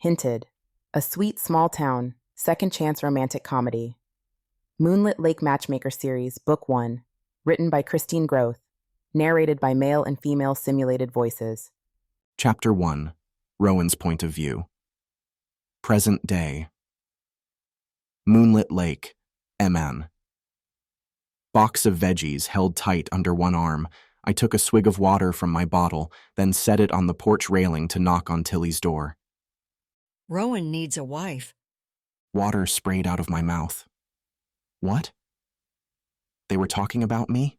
Hinted, a sweet small town, second chance romantic comedy. Moonlit Lake Matchmaker series, Book 1, written by Kristeen Groth, narrated by male and female simulated voices. Chapter 1, Rowan's Point of View. Present day. Moonlit Lake, MN. Box of veggies held tight under one arm. I took a swig of water from my bottle, then set it on the porch railing to knock on Tilly's door. Rowan needs a wife. Water sprayed out of my mouth. What? They were talking about me?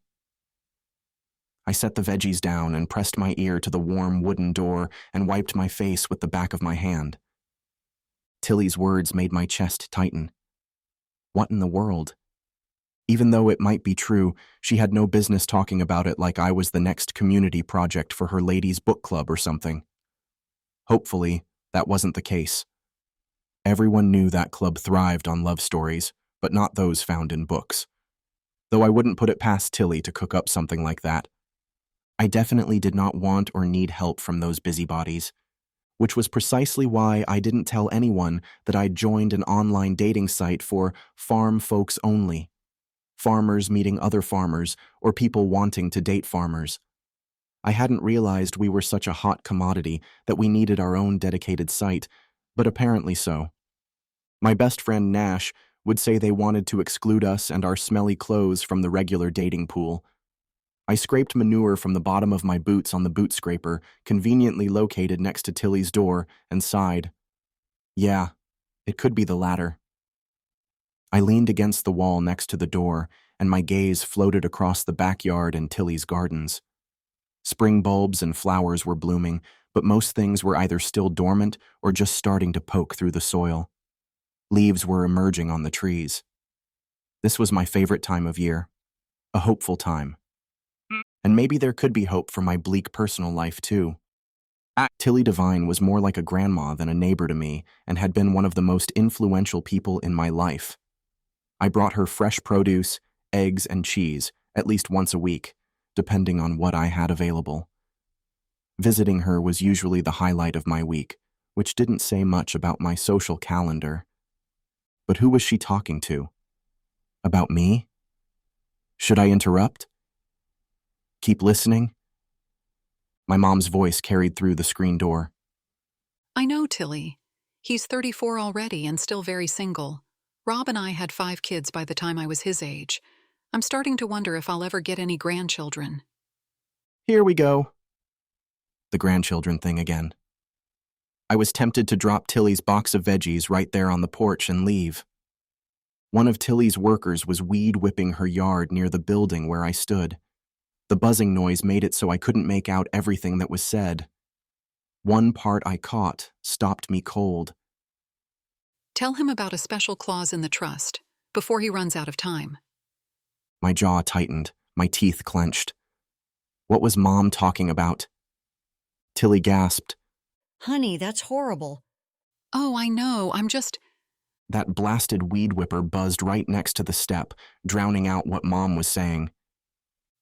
I set the veggies down and pressed my ear to the warm wooden door and wiped my face with the back of my hand. Tilly's words made my chest tighten. What in the world? Even though it might be true, she had no business talking about it like I was the next community project for her ladies' book club or something. Hopefully, that wasn't the case. Everyone knew that club thrived on love stories, but not those found in books. Though I wouldn't put it past Tilly to cook up something like that. I definitely did not want or need help from those busybodies, which was precisely why I didn't tell anyone that I'd joined an online dating site for farm folks only. Farmers meeting other farmers, or people wanting to date farmers. I hadn't realized we were such a hot commodity that we needed our own dedicated site, but apparently so. My best friend Nash would say they wanted to exclude us and our smelly clothes from the regular dating pool. I scraped manure from the bottom of my boots on the boot scraper, conveniently located next to Tilly's door, and sighed. Yeah, it could be the latter. I leaned against the wall next to the door, and my gaze floated across the backyard and Tilly's gardens. Spring bulbs and flowers were blooming, but most things were either still dormant or just starting to poke through the soil. Leaves were emerging on the trees. This was my favorite time of year, a hopeful time. And maybe there could be hope for my bleak personal life, too. Tilly Devine was more like a grandma than a neighbor to me and had been one of the most influential people in my life. I brought her fresh produce, eggs, and cheese at least once a week, depending on what I had available. Visiting her was usually the highlight of my week, which didn't say much about my social calendar. But who was she talking to? About me? Should I interrupt? Keep listening? My mom's voice carried through the screen door. I know, Tilly. He's 34 already and still very single. Rob and I had 5 kids by the time I was his age. I'm starting to wonder if I'll ever get any grandchildren. Here we go. The grandchildren thing again. I was tempted to drop Tilly's box of veggies right there on the porch and leave. One of Tilly's workers was weed whipping her yard near the building where I stood. The buzzing noise made it so I couldn't make out everything that was said. One part I caught stopped me cold. Tell him about a special clause in the trust, before he runs out of time. My jaw tightened, my teeth clenched. What was Mom talking about? Tilly gasped. Honey, that's horrible. Oh, I know, That blasted weed whipper buzzed right next to the step, drowning out what Mom was saying.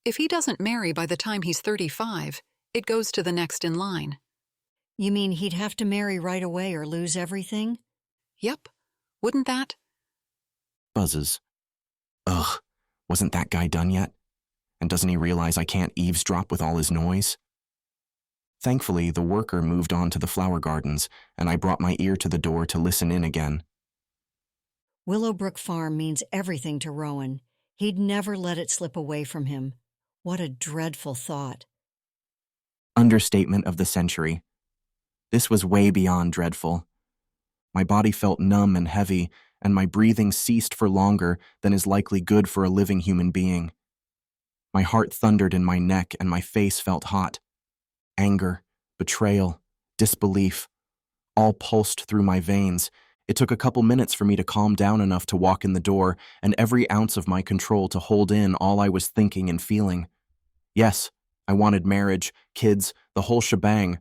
If he doesn't marry by the time he's 35, it goes to the next in line. You mean he'd have to marry right away or lose everything? Yep, wouldn't that? Buzzes. Ugh, wasn't that guy done yet? And doesn't he realize I can't eavesdrop with all his noise? Thankfully, the worker moved on to the flower gardens, and I brought my ear to the door to listen in again. Willowbrook Farm means everything to Rowan. He'd never let it slip away from him. What a dreadful thought. Understatement of the century. This was way beyond dreadful. My body felt numb and heavy, and my breathing ceased for longer than is likely good for a living human being. My heart thundered in my neck and my face felt hot. Anger, betrayal, disbelief, all pulsed through my veins. It took a couple minutes for me to calm down enough to walk in the door, and every ounce of my control to hold in all I was thinking and feeling. Yes, I wanted marriage, kids, the whole shebang.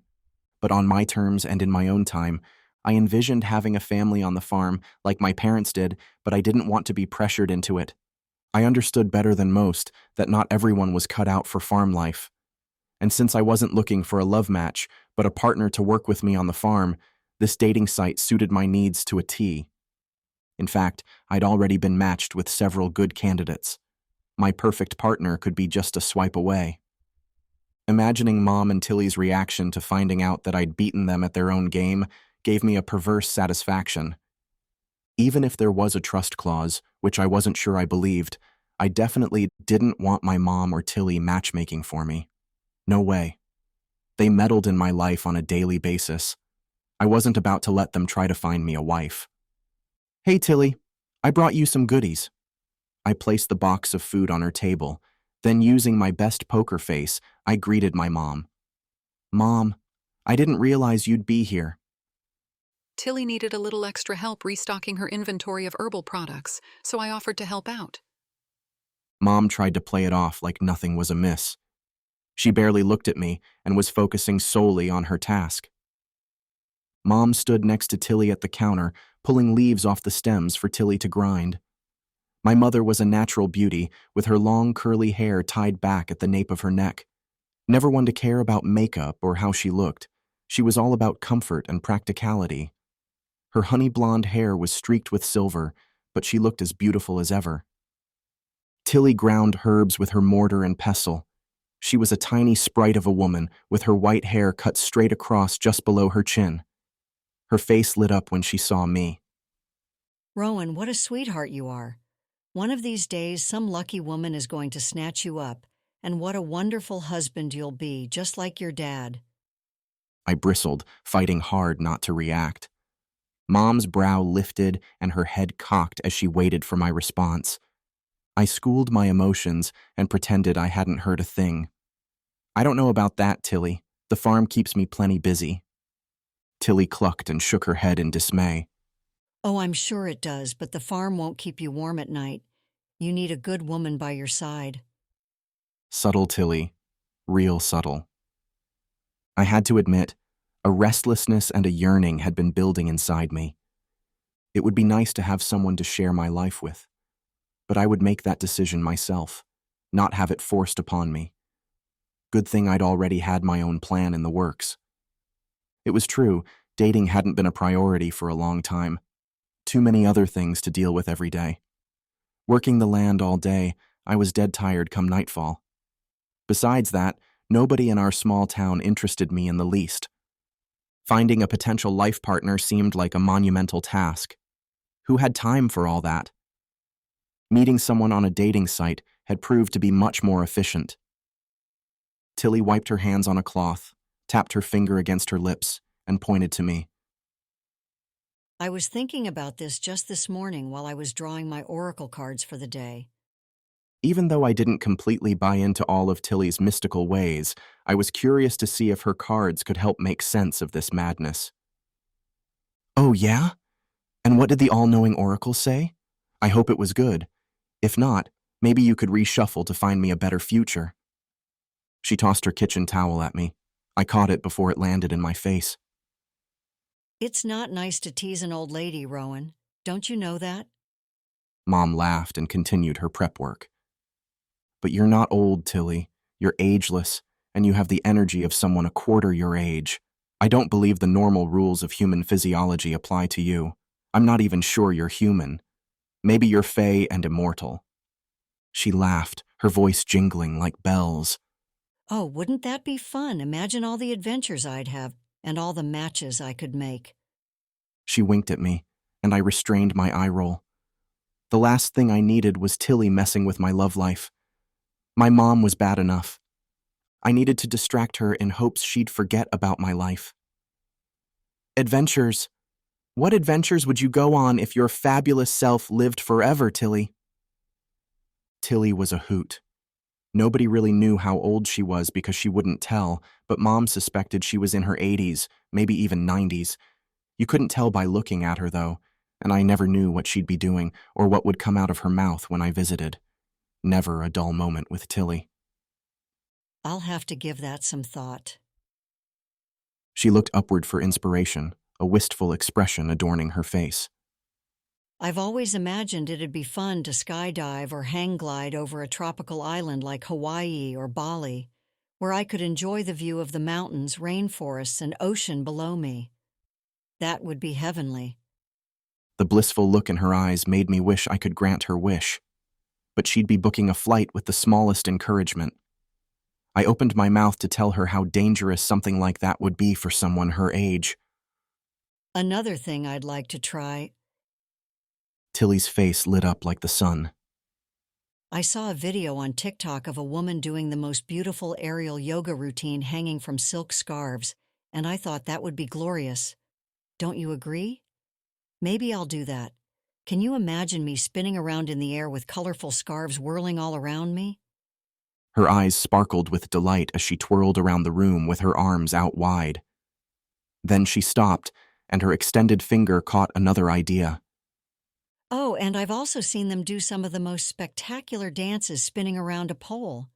But on my terms and in my own time, I envisioned having a family on the farm like my parents did, but I didn't want to be pressured into it. I understood better than most that not everyone was cut out for farm life. And since I wasn't looking for a love match, but a partner to work with me on the farm, This dating site suited my needs to a T. In fact, I'd already been matched with several good candidates. My perfect partner could be just a swipe away. Imagining Mom and Tilly's reaction to finding out that I'd beaten them at their own game gave me a perverse satisfaction. Even if there was a trust clause, which I wasn't sure I believed, I definitely didn't want my mom or Tilly matchmaking for me. No way. They meddled in my life on a daily basis. I wasn't about to let them try to find me a wife. "Hey, Tilly, I brought you some goodies." I placed the box of food on her table. Then, using my best poker face, I greeted my mom. "Mom, I didn't realize you'd be here." Tilly needed a little extra help restocking her inventory of herbal products, so I offered to help out. Mom tried to play it off like nothing was amiss. She barely looked at me and was focusing solely on her task. Mom stood next to Tilly at the counter, pulling leaves off the stems for Tilly to grind. My mother was a natural beauty, with her long curly hair tied back at the nape of her neck. Never one to care about makeup or how she looked. She was all about comfort and practicality. Her honey blonde hair was streaked with silver, but she looked as beautiful as ever. Tilly ground herbs with her mortar and pestle. She was a tiny sprite of a woman, with her white hair cut straight across just below her chin. Her face lit up when she saw me. Rowan, what a sweetheart you are. One of these days, some lucky woman is going to snatch you up, and what a wonderful husband you'll be, just like your dad. I bristled, fighting hard not to react. Mom's brow lifted and her head cocked as she waited for my response. I schooled my emotions and pretended I hadn't heard a thing. "I don't know about that, Tilly. The farm keeps me plenty busy." Tilly clucked and shook her head in dismay. Oh, I'm sure it does, but the farm won't keep you warm at night. You need a good woman by your side. Subtle Tilly. Real subtle. I had to admit, a restlessness and a yearning had been building inside me. It would be nice to have someone to share my life with. But I would make that decision myself, not have it forced upon me. Good thing I'd already had my own plan in the works. It was true, dating hadn't been a priority for a long time. Too many other things to deal with every day. Working the land all day, I was dead tired come nightfall. Besides that, nobody in our small town interested me in the least. Finding a potential life partner seemed like a monumental task. Who had time for all that? Meeting someone on a dating site had proved to be much more efficient. Tilly wiped her hands on a cloth, tapped her finger against her lips, and pointed to me. I was thinking about this just this morning while I was drawing my oracle cards for the day. Even though I didn't completely buy into all of Tilly's mystical ways, I was curious to see if her cards could help make sense of this madness. "Oh, yeah? And what did the all-knowing oracle say? I hope it was good. If not, maybe you could reshuffle to find me a better future." She tossed her kitchen towel at me. I caught it before it landed in my face. It's not nice to tease an old lady, Rowan. Don't you know that? Mom laughed and continued her prep work. "But you're not old, Tilly. You're ageless, and you have the energy of someone a quarter your age. I don't believe the normal rules of human physiology apply to you. I'm not even sure you're human. Maybe you're fey and immortal." She laughed, her voice jingling like bells. Oh, wouldn't that be fun? Imagine all the adventures I'd have and all the matches I could make. She winked at me, and I restrained my eye roll. The last thing I needed was Tilly messing with my love life. My mom was bad enough. I needed to distract her in hopes she'd forget about my life. "Adventures. What adventures would you go on if your fabulous self lived forever, Tilly?" Tilly was a hoot. Nobody really knew how old she was because she wouldn't tell, but Mom suspected she was in her 80s, maybe even 90s. You couldn't tell by looking at her, though, and I never knew what she'd be doing or what would come out of her mouth when I visited. Never a dull moment with Tilly. I'll have to give that some thought. She looked upward for inspiration, a wistful expression adorning her face. I've always imagined it'd be fun to skydive or hang glide over a tropical island like Hawaii or Bali, where I could enjoy the view of the mountains, rainforests, and ocean below me. That would be heavenly. The blissful look in her eyes made me wish I could grant her wish. But she'd be booking a flight with the smallest encouragement. I opened my mouth to tell her how dangerous something like that would be for someone her age. Another thing I'd like to try. Tilly's face lit up like the sun. I saw a video on TikTok of a woman doing the most beautiful aerial yoga routine hanging from silk scarves, and I thought that would be glorious. Don't you agree? Maybe I'll do that. Can you imagine me spinning around in the air with colorful scarves whirling all around me? Her eyes sparkled with delight as she twirled around the room with her arms out wide. Then she stopped, and her extended finger caught another idea. Oh, and I've also seen them do some of the most spectacular dances spinning around a pole.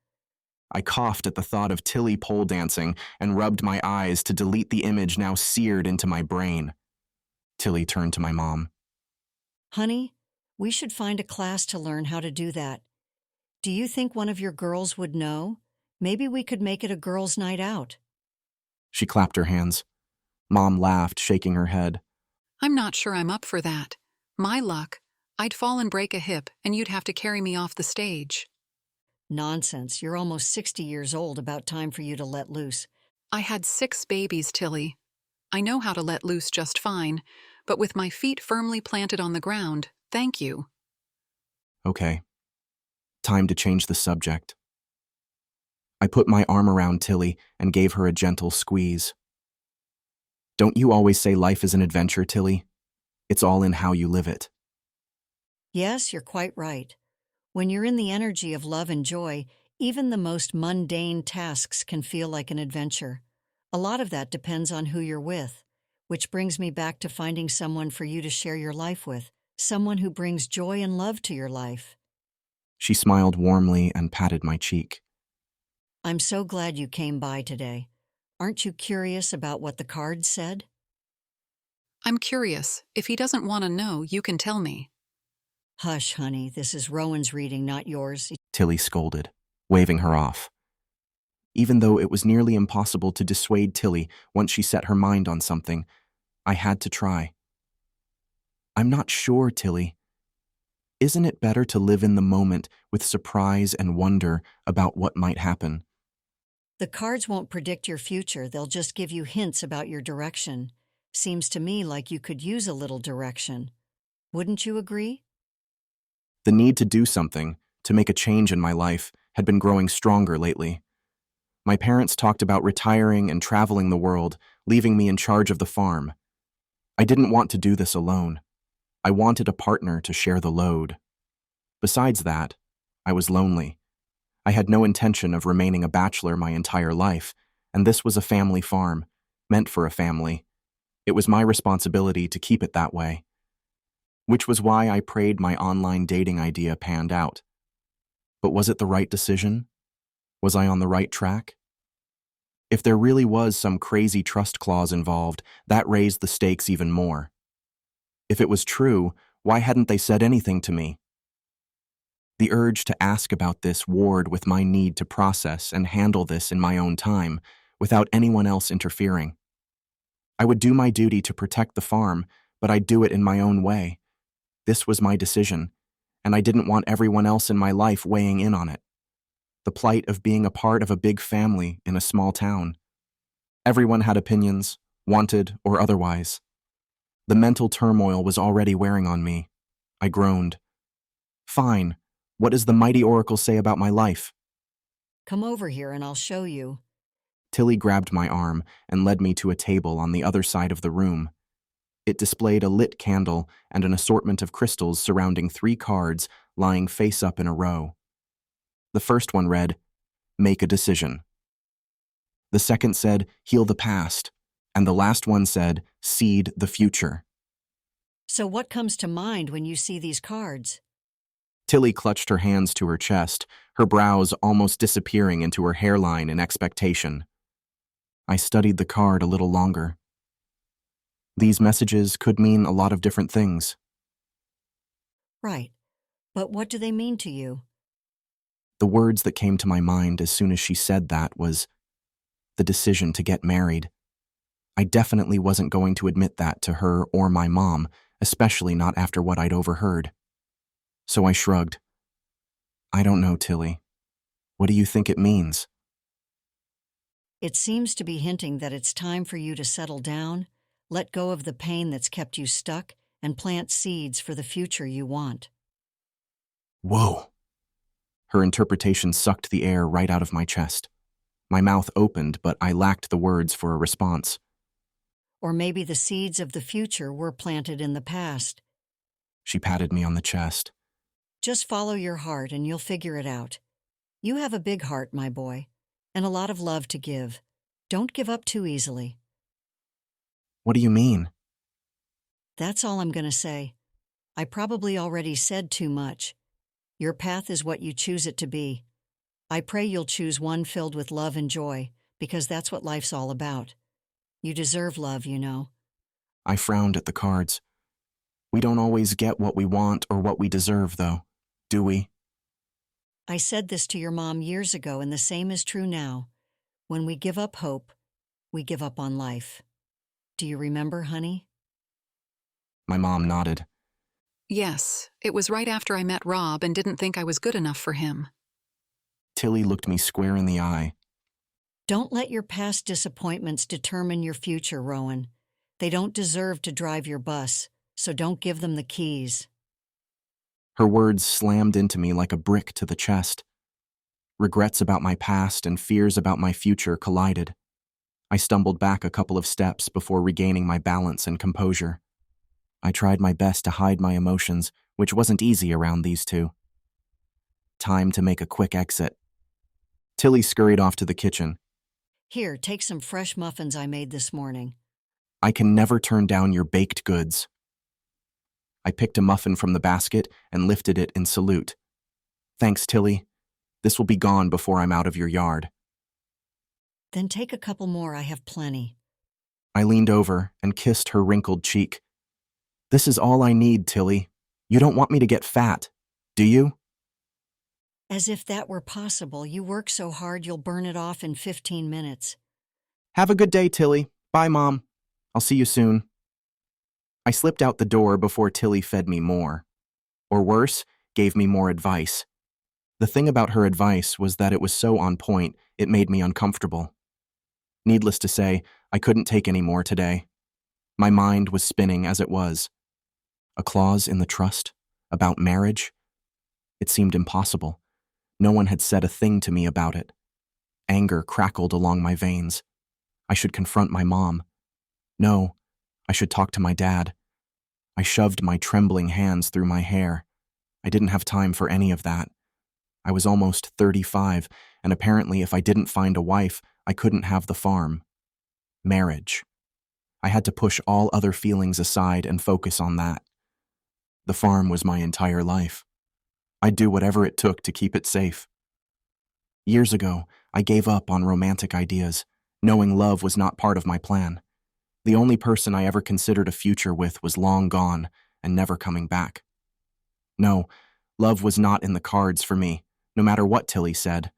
I coughed at the thought of Tilly pole dancing and rubbed my eyes to delete the image now seared into my brain. Tilly turned to my mom. Honey, we should find a class to learn how to do that. Do you think one of your girls would know? Maybe we could make it a girls' night out. She clapped her hands. Mom laughed, shaking her head. I'm not sure I'm up for that. My luck, I'd fall and break a hip, and you'd have to carry me off the stage. Nonsense. You're almost 60 years old. About time for you to let loose. I had 6 babies, Tilly. I know how to let loose just fine, but with my feet firmly planted on the ground, thank you. Okay. Time to change the subject. I put my arm around Tilly and gave her a gentle squeeze. Don't you always say life is an adventure, Tilly? It's all in how you live it. Yes, you're quite right. When you're in the energy of love and joy, even the most mundane tasks can feel like an adventure. A lot of that depends on who you're with, which brings me back to finding someone for you to share your life with, someone who brings joy and love to your life. She smiled warmly and patted my cheek. I'm so glad you came by today. Aren't you curious about what the cards said? I'm curious. If he doesn't want to know, you can tell me. Hush, honey. This is Rowan's reading, not yours. Tilly scolded, waving her off. Even though it was nearly impossible to dissuade Tilly once she set her mind on something, I had to try. I'm not sure, Tilly. Isn't it better to live in the moment with surprise and wonder about what might happen? The cards won't predict your future. They'll just give you hints about your direction. Seems to me like you could use a little direction. Wouldn't you agree? The need to do something, to make a change in my life, had been growing stronger lately. My parents talked about retiring and traveling the world, leaving me in charge of the farm. I didn't want to do this alone. I wanted a partner to share the load. Besides that, I was lonely. I had no intention of remaining a bachelor my entire life, and this was a family farm, meant for a family. It was my responsibility to keep it that way. Which was why I prayed my online dating idea panned out. But was it the right decision? Was I on the right track? If there really was some crazy trust clause involved, that raised the stakes even more. If it was true, why hadn't they said anything to me? The urge to ask about this warred with my need to process and handle this in my own time, without anyone else interfering. I would do my duty to protect the farm, but I'd do it in my own way. This was my decision, and I didn't want everyone else in my life weighing in on it. The plight of being a part of a big family in a small town. Everyone had opinions, wanted or otherwise. The mental turmoil was already wearing on me. I groaned. Fine, what does the mighty oracle say about my life? Come over here and I'll show you. Tilly grabbed my arm and led me to a table on the other side of the room. It displayed a lit candle and an assortment of crystals surrounding 3 cards lying face up in a row. The first one read, "Make a decision." The second said, "Heal the past." And the last one said, "Seed the future." So what comes to mind when you see these cards? Tilly clutched her hands to her chest, her brows almost disappearing into her hairline in expectation. I studied the card a little longer. These messages could mean a lot of different things. Right. But what do they mean to you? The words that came to my mind as soon as she said that was the decision to get married. I definitely wasn't going to admit that to her or my mom, especially not after what I'd overheard. So I shrugged. I don't know, Tilly. What do you think it means? It seems to be hinting that it's time for you to settle down, let go of the pain that's kept you stuck, and plant seeds for the future you want. Whoa! Her interpretation sucked the air right out of my chest. My mouth opened, but I lacked the words for a response. Or maybe the seeds of the future were planted in the past. She patted me on the chest. Just follow your heart and you'll figure it out. You have a big heart, my boy, and a lot of love to give. Don't give up too easily. What do you mean? That's all I'm going to say. I probably already said too much. Your path is what you choose it to be. I pray you'll choose one filled with love and joy, because that's what life's all about. You deserve love, you know. I frowned at the cards. We don't always get what we want or what we deserve, though, do we? I said this to your mom years ago, and the same is true now. When we give up hope, we give up on life. Do you remember, honey? My mom nodded. Yes, it was right after I met Rob and didn't think I was good enough for him. Tilly looked me square in the eye. Don't let your past disappointments determine your future, Rowan. They don't deserve to drive your bus, so don't give them the keys. Her words slammed into me like a brick to the chest. Regrets about my past and fears about my future collided. I stumbled back a couple of steps before regaining my balance and composure. I tried my best to hide my emotions, which wasn't easy around these two. Time to make a quick exit. Tilly scurried off to the kitchen. Here, take some fresh muffins I made this morning. I can never turn down your baked goods. I picked a muffin from the basket and lifted it in salute. Thanks, Tilly. This will be gone before I'm out of your yard. Then take a couple more, I have plenty. I leaned over and kissed her wrinkled cheek. This is all I need, Tilly. You don't want me to get fat, do you? As if that were possible. You work so hard you'll burn it off in 15 minutes. Have a good day, Tilly. Bye, Mom. I'll see you soon. I slipped out the door before Tilly fed me more. Or worse, gave me more advice. The thing about her advice was that it was so on point, it made me uncomfortable. Needless to say, I couldn't take any more today. My mind was spinning as it was. A clause in the trust? About marriage? It seemed impossible. No one had said a thing to me about it. Anger crackled along my veins. I should confront my mom. No, I should talk to my dad. I shoved my trembling hands through my hair. I didn't have time for any of that. I was almost 35, and apparently if I didn't find a wife, I couldn't have the farm. Marriage. I had to push all other feelings aside and focus on that. The farm was my entire life. I'd do whatever it took to keep it safe. Years ago, I gave up on romantic ideas, knowing love was not part of my plan. The only person I ever considered a future with was long gone and never coming back. No, love was not in the cards for me, no matter what Tilly said.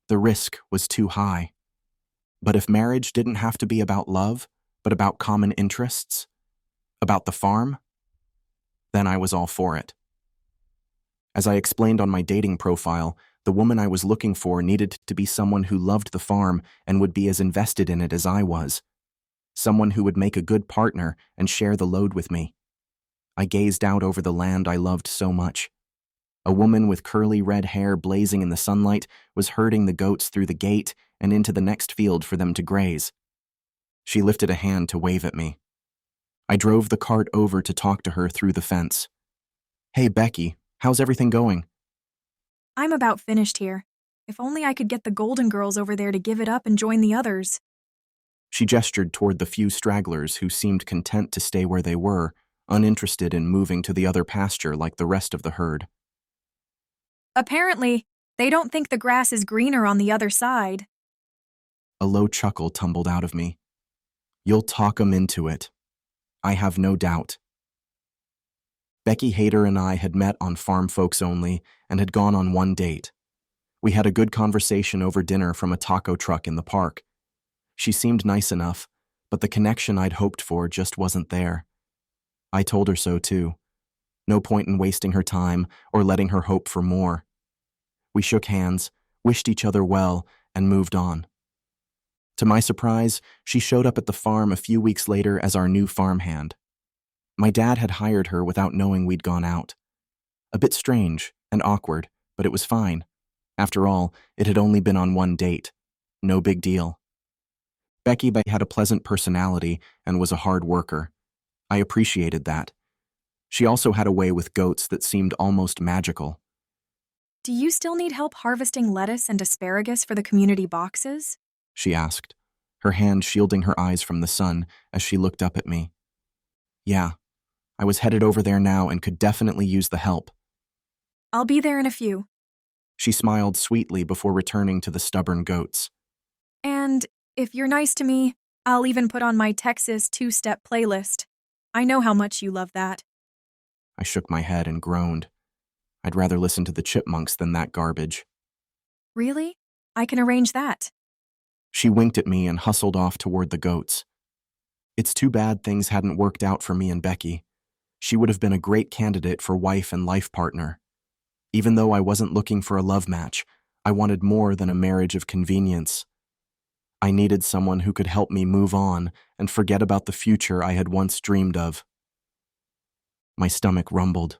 The risk was too high. But if marriage didn't have to be about love, but about common interests, about the farm, then I was all for it. As I explained on my dating profile, the woman I was looking for needed to be someone who loved the farm and would be as invested in it as I was. Someone who would make a good partner and share the load with me. I gazed out over the land I loved so much. A woman with curly red hair blazing in the sunlight was herding the goats through the gate and into the next field for them to graze. She lifted a hand to wave at me. I drove the cart over to talk to her through the fence. Hey, Becky, how's everything going? I'm about finished here. If only I could get the Golden Girls over there to give it up and join the others. She gestured toward the few stragglers who seemed content to stay where they were, uninterested in moving to the other pasture like the rest of the herd. Apparently, they don't think the grass is greener on the other side. A low chuckle tumbled out of me. You'll talk 'em into it. I have no doubt. Becky Hayter and I had met on Farm Folks Only and had gone on one date. We had a good conversation over dinner from a taco truck in the park. She seemed nice enough, but the connection I'd hoped for just wasn't there. I told her so too. No point in wasting her time or letting her hope for more. We shook hands, wished each other well, and moved on. To my surprise, she showed up at the farm a few weeks later as our new farmhand. My dad had hired her without knowing we'd gone out. A bit strange and awkward, but it was fine. After all, it had only been on one date. No big deal. Becky had a pleasant personality and was a hard worker. I appreciated that. She also had a way with goats that seemed almost magical. Do you still need help harvesting lettuce and asparagus for the community boxes? She asked, her hand shielding her eyes from the sun as she looked up at me. Yeah, I was headed over there now and could definitely use the help. I'll be there in a few. She smiled sweetly before returning to the stubborn goats. And if you're nice to me, I'll even put on my Texas two-step playlist. I know how much you love that. I shook my head and groaned. I'd rather listen to the chipmunks than that garbage. Really? I can arrange that. She winked at me and hustled off toward the goats. It's too bad things hadn't worked out for me and Becky. She would have been a great candidate for wife and life partner. Even though I wasn't looking for a love match, I wanted more than a marriage of convenience. I needed someone who could help me move on and forget about the future I had once dreamed of. My stomach rumbled.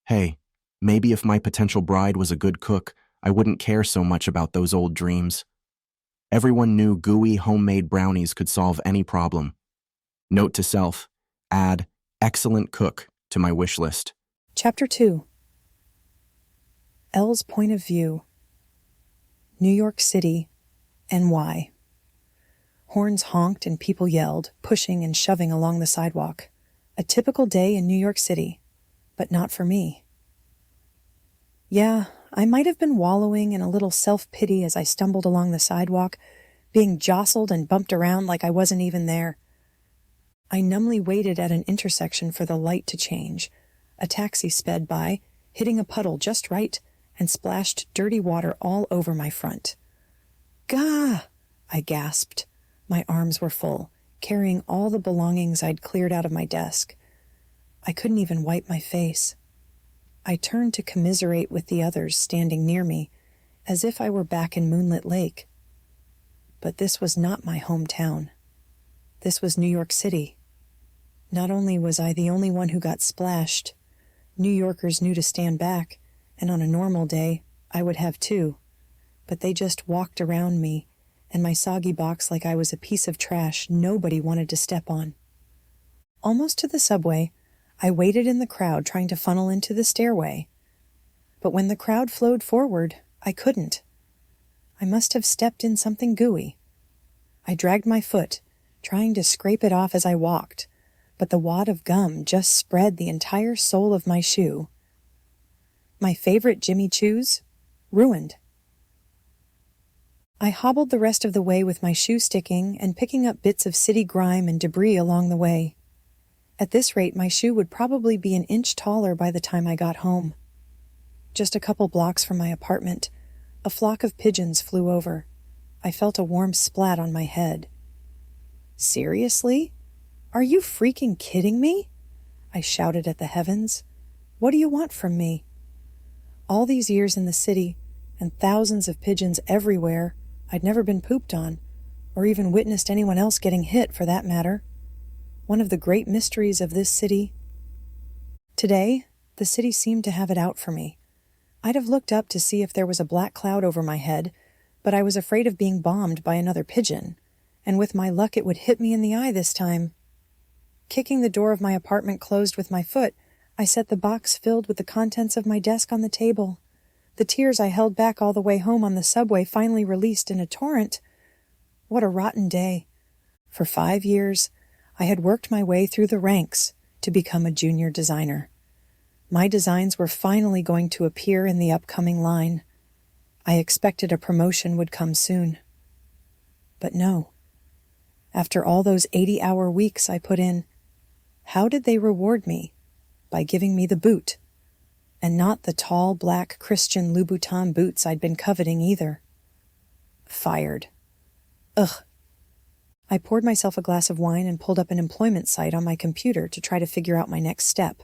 Hey, maybe if my potential bride was a good cook, I wouldn't care so much about those old dreams. Everyone knew gooey homemade brownies could solve any problem. Note to self, add excellent cook to my wish list. Chapter 2. Elle's Point of View. New York City, NY. Horns honked and people yelled, pushing and shoving along the sidewalk. A typical day in New York City, but not for me. Yeah, I might have been wallowing in a little self-pity as I stumbled along the sidewalk, being jostled and bumped around like I wasn't even there. I numbly waited at an intersection for the light to change. A taxi sped by, hitting a puddle just right, and splashed dirty water all over my front. Gah! I gasped. My arms were full, carrying all the belongings I'd cleared out of my desk. I couldn't even wipe my face. I turned to commiserate with the others standing near me, as if I were back in Moonlit Lake. But this was not my hometown. This was New York City. Not only was I the only one who got splashed, New Yorkers knew to stand back, and on a normal day, I would have too. But they just walked around me and my soggy box like I was a piece of trash nobody wanted to step on. Almost to the subway, I waited in the crowd trying to funnel into the stairway. But when the crowd flowed forward, I couldn't. I must have stepped in something gooey. I dragged my foot, trying to scrape it off as I walked, but the wad of gum just spread the entire sole of my shoe. My favorite Jimmy Choos? Ruined. I hobbled the rest of the way with my shoe sticking and picking up bits of city grime and debris along the way. At this rate, my shoe would probably be an inch taller by the time I got home. Just a couple blocks from my apartment, a flock of pigeons flew over. I felt a warm splat on my head. Seriously? Are you freaking kidding me? I shouted at the heavens. What do you want from me? All these years in the city, and thousands of pigeons everywhere, I'd never been pooped on, or even witnessed anyone else getting hit, for that matter. One of the great mysteries of this city. Today, the city seemed to have it out for me. I'd have looked up to see if there was a black cloud over my head, but I was afraid of being bombed by another pigeon, and with my luck it would hit me in the eye this time. Kicking the door of my apartment closed with my foot, I set the box filled with the contents of my desk on the table. The tears I held back all the way home on the subway finally released in a torrent. What a rotten day. For 5 years, I had worked my way through the ranks to become a junior designer. My designs were finally going to appear in the upcoming line. I expected a promotion would come soon. But no. After all those 80-hour weeks I put in, how did they reward me? By giving me the boot. And not the tall, black Christian Louboutin boots I'd been coveting either. Fired. Ugh. I poured myself a glass of wine and pulled up an employment site on my computer to try to figure out my next step.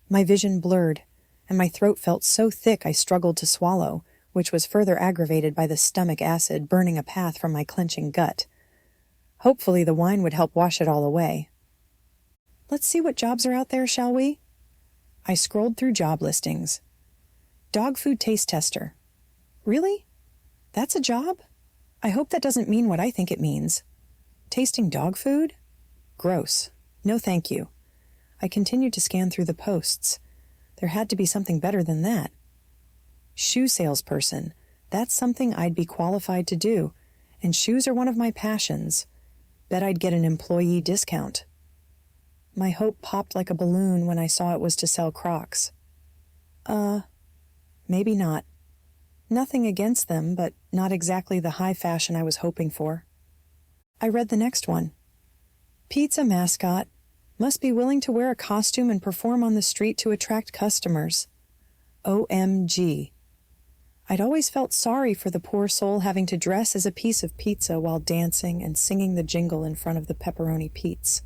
My vision blurred, and my throat felt so thick I struggled to swallow, which was further aggravated by the stomach acid burning a path from my clenching gut. Hopefully the wine would help wash it all away. Let's see what jobs are out there, shall we? I scrolled through job listings. Dog food taste tester. Really? That's a job? I hope that doesn't mean what I think it means. Tasting dog food? Gross. No thank you. I continued to scan through the posts. There had to be something better than that. Shoe salesperson. That's something I'd be qualified to do, and shoes are one of my passions. Bet I'd get an employee discount. My hope popped like a balloon when I saw it was to sell Crocs. Maybe not. Nothing against them, but not exactly the high fashion I was hoping for. I read the next one. Pizza mascot. Must be willing to wear a costume and perform on the street to attract customers. OMG. I'd always felt sorry for the poor soul having to dress as a piece of pizza while dancing and singing the jingle in front of the pepperoni Pete's.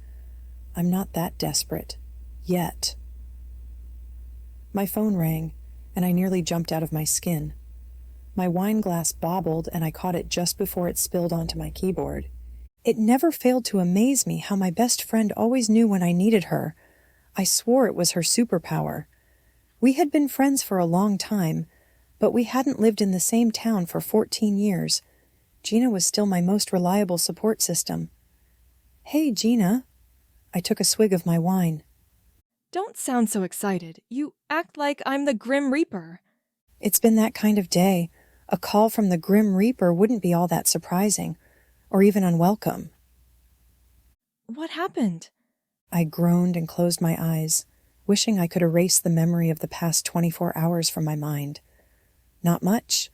I'm not that desperate. Yet. My phone rang, and I nearly jumped out of my skin. My wine glass bobbled, and I caught it just before it spilled onto my keyboard. It never failed to amaze me how my best friend always knew when I needed her. I swore it was her superpower. We had been friends for a long time, but we hadn't lived in the same town for 14 years. Gina was still my most reliable support system. Hey, Gina. I took a swig of my wine. Don't sound so excited. You act like I'm the Grim Reaper. It's been that kind of day. A call from the Grim Reaper wouldn't be all that surprising, or even unwelcome. What happened? I groaned and closed my eyes, wishing I could erase the memory of the past 24 hours from my mind. Not much.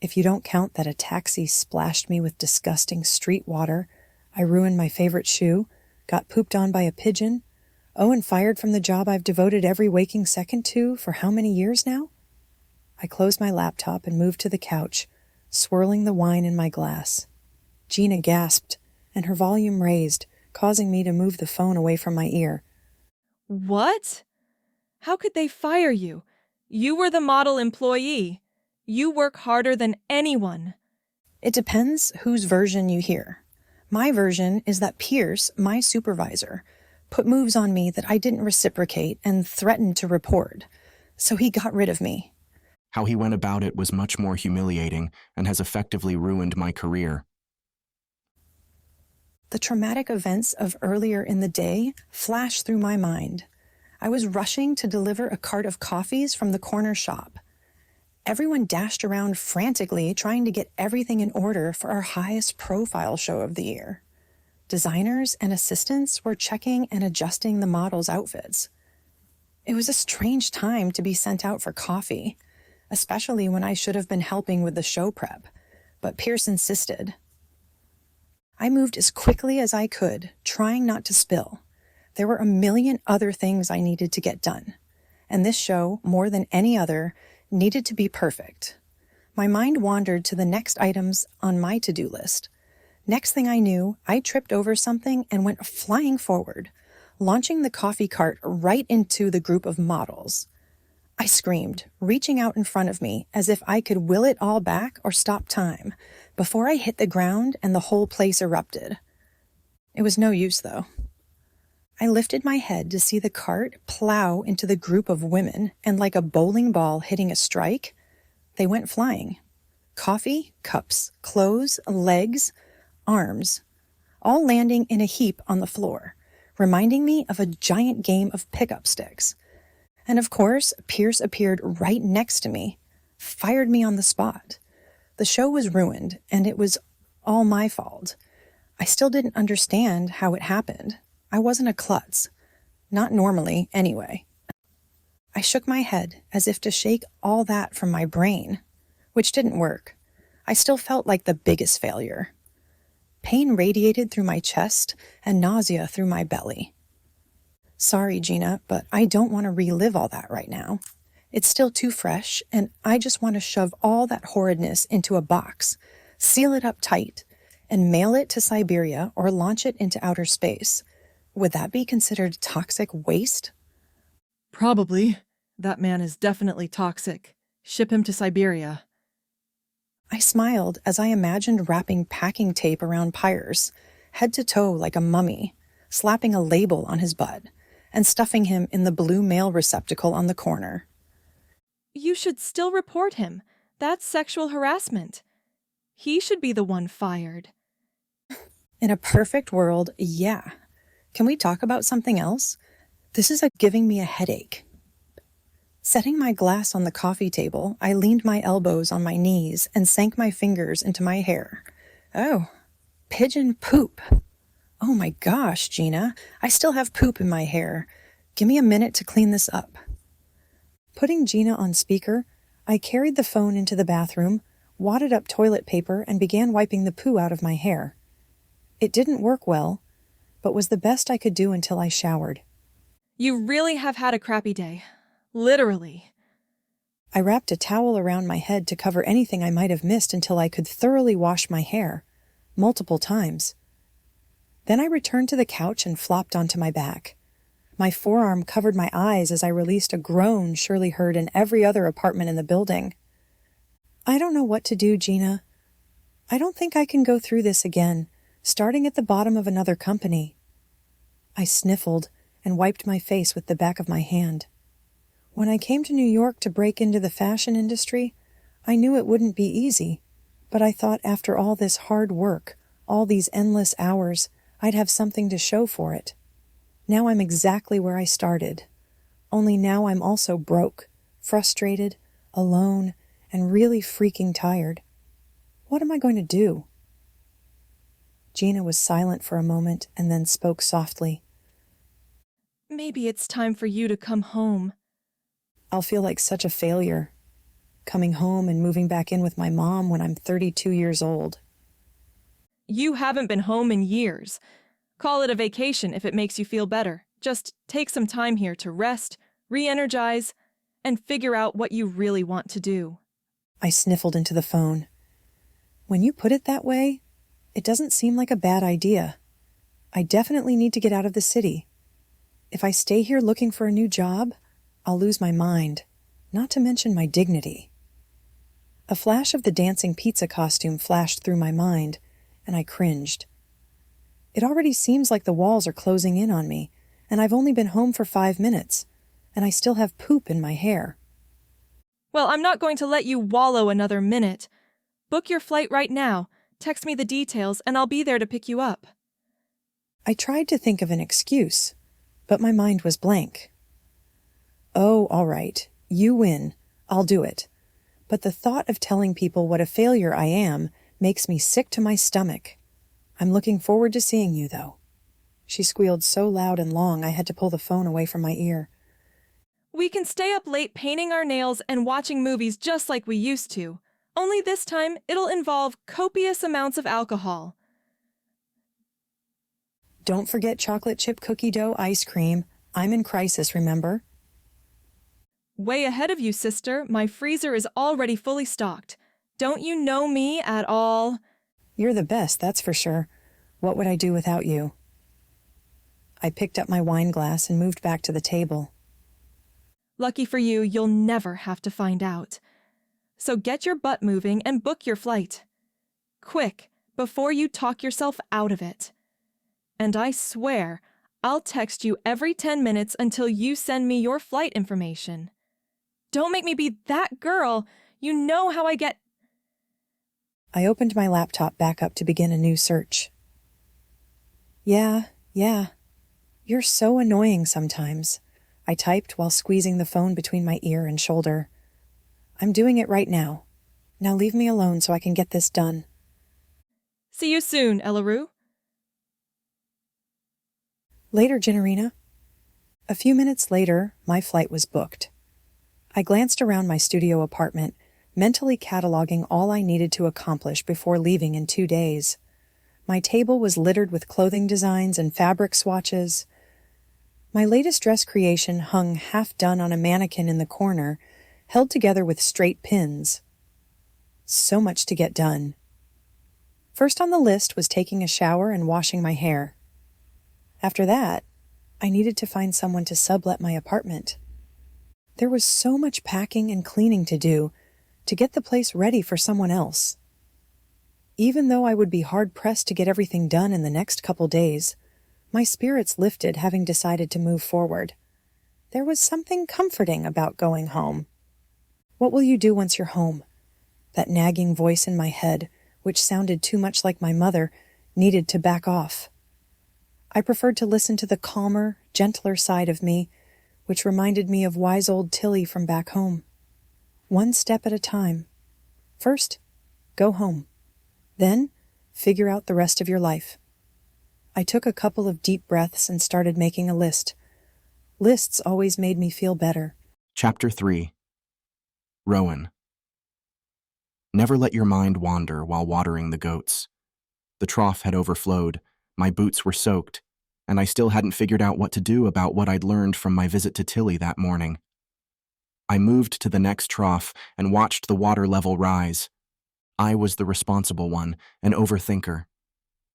If you don't count that a taxi splashed me with disgusting street water, I ruined my favorite shoe, got pooped on by a pigeon, and fired from the job I've devoted every waking second to for how many years now? I closed my laptop and moved to the couch, swirling the wine in my glass. Gina gasped, and her volume raised, causing me to move the phone away from my ear. What? How could they fire you? You were the model employee. You work harder than anyone. It depends whose version you hear. My version is that Pierce, my supervisor, put moves on me that I didn't reciprocate and threatened to report, so he got rid of me. How he went about it was much more humiliating and has effectively ruined my career. The traumatic events of earlier in the day flashed through my mind. I was rushing to deliver a cart of coffees from the corner shop. Everyone dashed around frantically trying to get everything in order for our highest profile show of the year. Designers and assistants were checking and adjusting the models' outfits. It was a strange time to be sent out for coffee, especially when I should have been helping with the show prep, but Pierce insisted. I moved as quickly as I could, trying not to spill. There were a million other things I needed to get done, and this show, more than any other, needed to be perfect. My mind wandered to the next items on my to-do list. Next thing I knew, I tripped over something and went flying forward, launching the coffee cart right into the group of models. I screamed, reaching out in front of me as if I could will it all back or stop time, before I hit the ground and the whole place erupted. It was no use, though. I lifted my head to see the cart plow into the group of women, and like a bowling ball hitting a strike, they went flying. Coffee, cups, clothes, legs, arms, all landing in a heap on the floor, reminding me of a giant game of pickup sticks. And of course, Pierce appeared right next to me, fired me on the spot. The show was ruined, and it was all my fault. I still didn't understand how it happened. I wasn't a klutz. Not normally, anyway. I shook my head as if to shake all that from my brain, which didn't work. I still felt like the biggest failure. Pain radiated through my chest and nausea through my belly. Sorry, Gina, but I don't want to relive all that right now. It's still too fresh, and I just want to shove all that horridness into a box, seal it up tight, and mail it to Siberia or launch it into outer space. Would that be considered toxic waste? Probably. That man is definitely toxic. Ship him to Siberia. I smiled as I imagined wrapping packing tape around Pyres, head to toe like a mummy, slapping a label on his butt, and stuffing him in the blue mail receptacle on the corner. You should still report him. That's sexual harassment. He should be the one fired. In a perfect world, yeah. Can we talk about something else? This is giving me a headache. Setting my glass on the coffee table, I leaned my elbows on my knees and sank my fingers into my hair. Oh, pigeon poop. Oh my gosh, Gina, I still have poop in my hair. Give me a minute to clean this up. Putting Gina on speaker, I carried the phone into the bathroom, wadded up toilet paper, and began wiping the poo out of my hair. It didn't work well, but was the best I could do until I showered. You really have had a crappy day. Literally. I wrapped a towel around my head to cover anything I might have missed until I could thoroughly wash my hair, multiple times. Then I returned to the couch and flopped onto my back. My forearm covered my eyes as I released a groan surely heard in every other apartment in the building. I don't know what to do, Gina. I don't think I can go through this again, starting at the bottom of another company. I sniffled and wiped my face with the back of my hand. When I came to New York to break into the fashion industry, I knew it wouldn't be easy, but I thought after all this hard work, all these endless hours, I'd have something to show for it. Now I'm exactly where I started. Only now I'm also broke, frustrated, alone, and really freaking tired. What am I going to do? Gina was silent for a moment and then spoke softly. Maybe it's time for you to come home. I'll feel like such a failure, coming home and moving back in with my mom when I'm 32 years old. You haven't been home in years. Call it a vacation if it makes you feel better. Just take some time here to rest, re-energize, and figure out what you really want to do. I sniffled into the phone. When you put it that way, it doesn't seem like a bad idea. I definitely need to get out of the city. If I stay here looking for a new job, I'll lose my mind, not to mention my dignity. A flash of the dancing pizza costume flashed through my mind, and I cringed. It already seems like the walls are closing in on me, and I've only been home for 5 minutes, and I still have poop in my hair. Well, I'm not going to let you wallow another minute. Book your flight right now, text me the details, and I'll be there to pick you up. I tried to think of an excuse, but my mind was blank. Oh, all right, you win. I'll do it. But the thought of telling people what a failure I am makes me sick to my stomach. I'm looking forward to seeing you, though. She squealed so loud and long I had to pull the phone away from my ear. We can stay up late painting our nails and watching movies just like we used to. Only this time, it'll involve copious amounts of alcohol. Don't forget chocolate chip cookie dough ice cream. I'm in crisis, remember? Way ahead of you, sister. My freezer is already fully stocked. Don't you know me at all? You're the best, that's for sure. What would I do without you? I picked up my wine glass and moved back to the table. Lucky for you, you'll never have to find out. So get your butt moving and book your flight. Quick, before you talk yourself out of it. And I swear, I'll text you every 10 minutes until you send me your flight information. Don't make me be that girl. You know how I get... I opened my laptop back up to begin a new search. Yeah. You're so annoying sometimes, I typed while squeezing the phone between my ear and shoulder. I'm doing it right now. Now leave me alone so I can get this done. See you soon, Ellaroo. Later, Ginorina. A few minutes later, my flight was booked. I glanced around my studio apartment, mentally cataloging all I needed to accomplish before leaving in 2 days. My table was littered with clothing designs and fabric swatches. My latest dress creation hung half done on a mannequin in the corner, held together with straight pins. So much to get done. First on the list was taking a shower and washing my hair. After that, I needed to find someone to sublet my apartment. There was so much packing and cleaning to do to get the place ready for someone else. Even though I would be hard-pressed to get everything done in the next couple days, my spirits lifted having decided to move forward. There was something comforting about going home. What will you do once you're home? That nagging voice in my head, which sounded too much like my mother, needed to back off. I preferred to listen to the calmer, gentler side of me, which reminded me of wise old Tilly from back home. One step at a time. First, go home. Then, figure out the rest of your life. I took a couple of deep breaths and started making a list. Lists always made me feel better. Chapter 3. Rowan. Never let your mind wander while watering the goats. The trough had overflowed, my boots were soaked, and I still hadn't figured out what to do about what I'd learned from my visit to Tilly that morning. I moved to the next trough and watched the water level rise. I was the responsible one, an overthinker.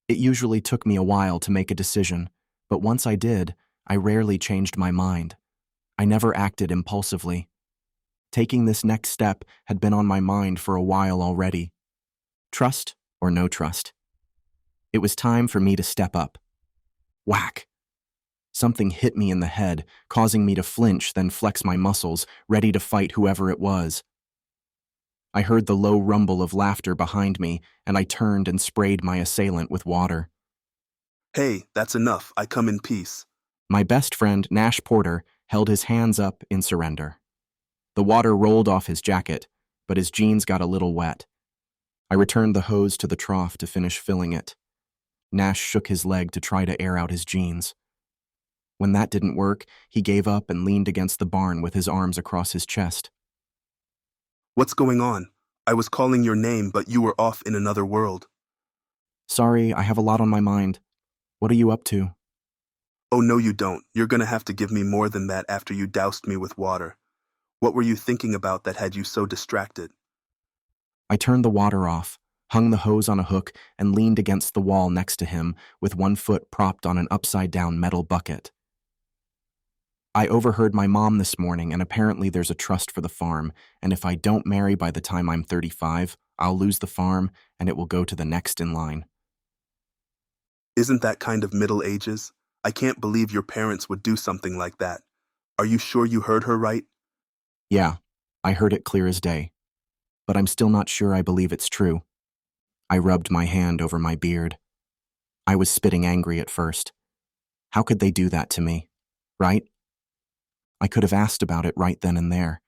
It usually took me a while to make a decision, but once I did, I rarely changed my mind. I never acted impulsively. Taking this next step had been on my mind for a while already. Trust or no trust? It was time for me to step up. Whack! Something hit me in the head, causing me to flinch, then flex my muscles, ready to fight whoever it was. I heard the low rumble of laughter behind me, and I turned and sprayed my assailant with water. Hey, that's enough. I come in peace. My best friend, Nash Porter, held his hands up in surrender. The water rolled off his jacket, but his jeans got a little wet. I returned the hose to the trough to finish filling it. Nash shook his leg to try to air out his jeans. When that didn't work, he gave up and leaned against the barn with his arms across his chest. What's going on? I was calling your name, but you were off in another world. Sorry, I have a lot on my mind. What are you up to? Oh, no, you don't. You're gonna have to give me more than that after you doused me with water. What were you thinking about that had you so distracted? I turned the water off, hung the hose on a hook, and leaned against the wall next to him with one foot propped on an upside-down metal bucket. I overheard my mom this morning, and apparently there's a trust for the farm, and if I don't marry by the time I'm 35, I'll lose the farm, and it will go to the next in line. Isn't that kind of Middle Ages? I can't believe your parents would do something like that. Are you sure you heard her right? Yeah, I heard it clear as day. But I'm still not sure I believe it's true. I rubbed my hand over my beard. I was spitting angry at first. How could they do that to me, right? I could have asked about it right then and there.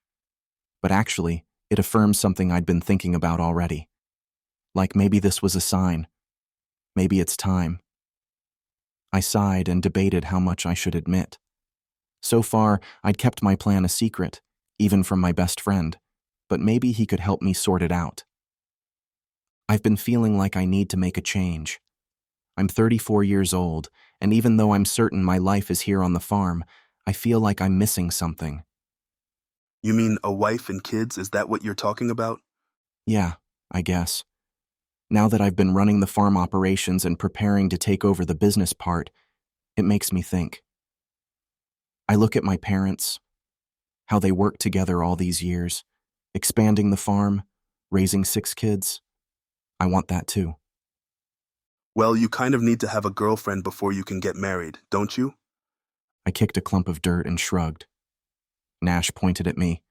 But actually, it affirmed something I'd been thinking about already. Like maybe this was a sign. Maybe it's time. I sighed and debated how much I should admit. So far, I'd kept my plan a secret, even from my best friend, but maybe he could help me sort it out. I've been feeling like I need to make a change. I'm 34 years old, and even though I'm certain my life is here on the farm, I feel like I'm missing something. You mean a wife and kids? Is that what you're talking about? Yeah, I guess. Now that I've been running the farm operations and preparing to take over the business part, it makes me think. I look at my parents, how they worked together all these years, expanding the farm, raising 6 kids. I want that too. Well, you kind of need to have a girlfriend before you can get married, don't you? I kicked a clump of dirt and shrugged. Nash pointed at me.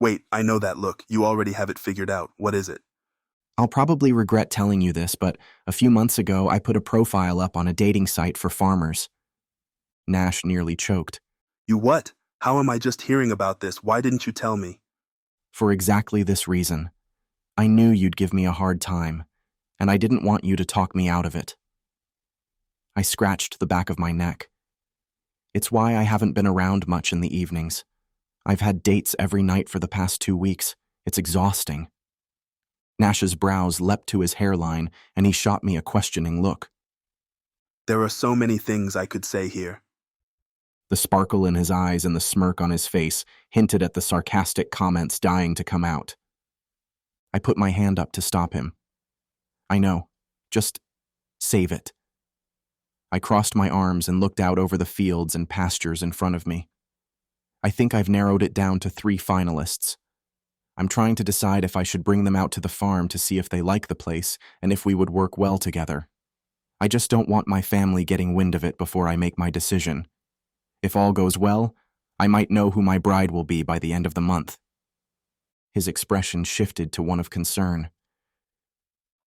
Wait, I know that look. You already have it figured out. What is it? I'll probably regret telling you this, but a few months ago I put a profile up on a dating site for farmers. Nash nearly choked. You what? How am I just hearing about this? Why didn't you tell me? For exactly this reason. I knew you'd give me a hard time, and I didn't want you to talk me out of it. I scratched the back of my neck. It's why I haven't been around much in the evenings. I've had dates every night for the past 2 weeks. It's exhausting. Nash's brows leapt to his hairline, and he shot me a questioning look. There are so many things I could say here. The sparkle in his eyes and the smirk on his face hinted at the sarcastic comments dying to come out. I put my hand up to stop him. I know, Just save it. I crossed my arms and looked out over the fields and pastures in front of me. I think I've narrowed it down to 3 finalists. I'm trying to decide if I should bring them out to the farm to see if they like the place and if we would work well together. I just don't want my family getting wind of it before I make my decision. If all goes well, I might know who my bride will be by the end of the month. His expression shifted to one of concern.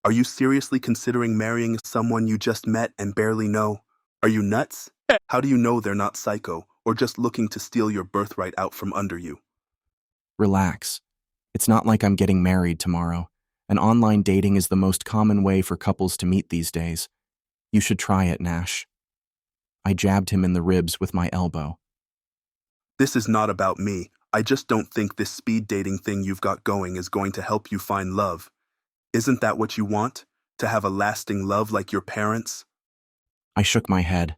Are you seriously considering marrying someone you just met and barely know? Are you nuts? How do you know they're not psycho or just looking to steal your birthright out from under you? Relax. It's not like I'm getting married tomorrow, and online dating is the most common way for couples to meet these days. You should try it, Nash. I jabbed him in the ribs with my elbow. This is not about me. I just don't think this speed dating thing you've got going is going to help you find love. Isn't that what you want? To have a lasting love like your parents? I shook my head.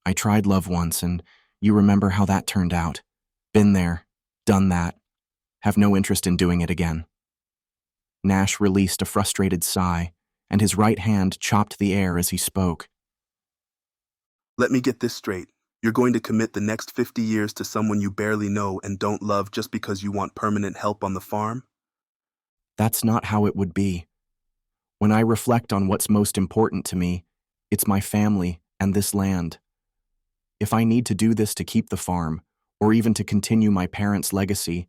I tried love once, and you remember how that turned out. Been there, done that. Have no interest in doing it again. Nash released a frustrated sigh, and his right hand chopped the air as he spoke. Let me get this straight. You're going to commit the next 50 years to someone you barely know and don't love just because you want permanent help on the farm? That's not how it would be. When I reflect on what's most important to me, it's my family and this land. If I need to do this to keep the farm, or even to continue my parents' legacy,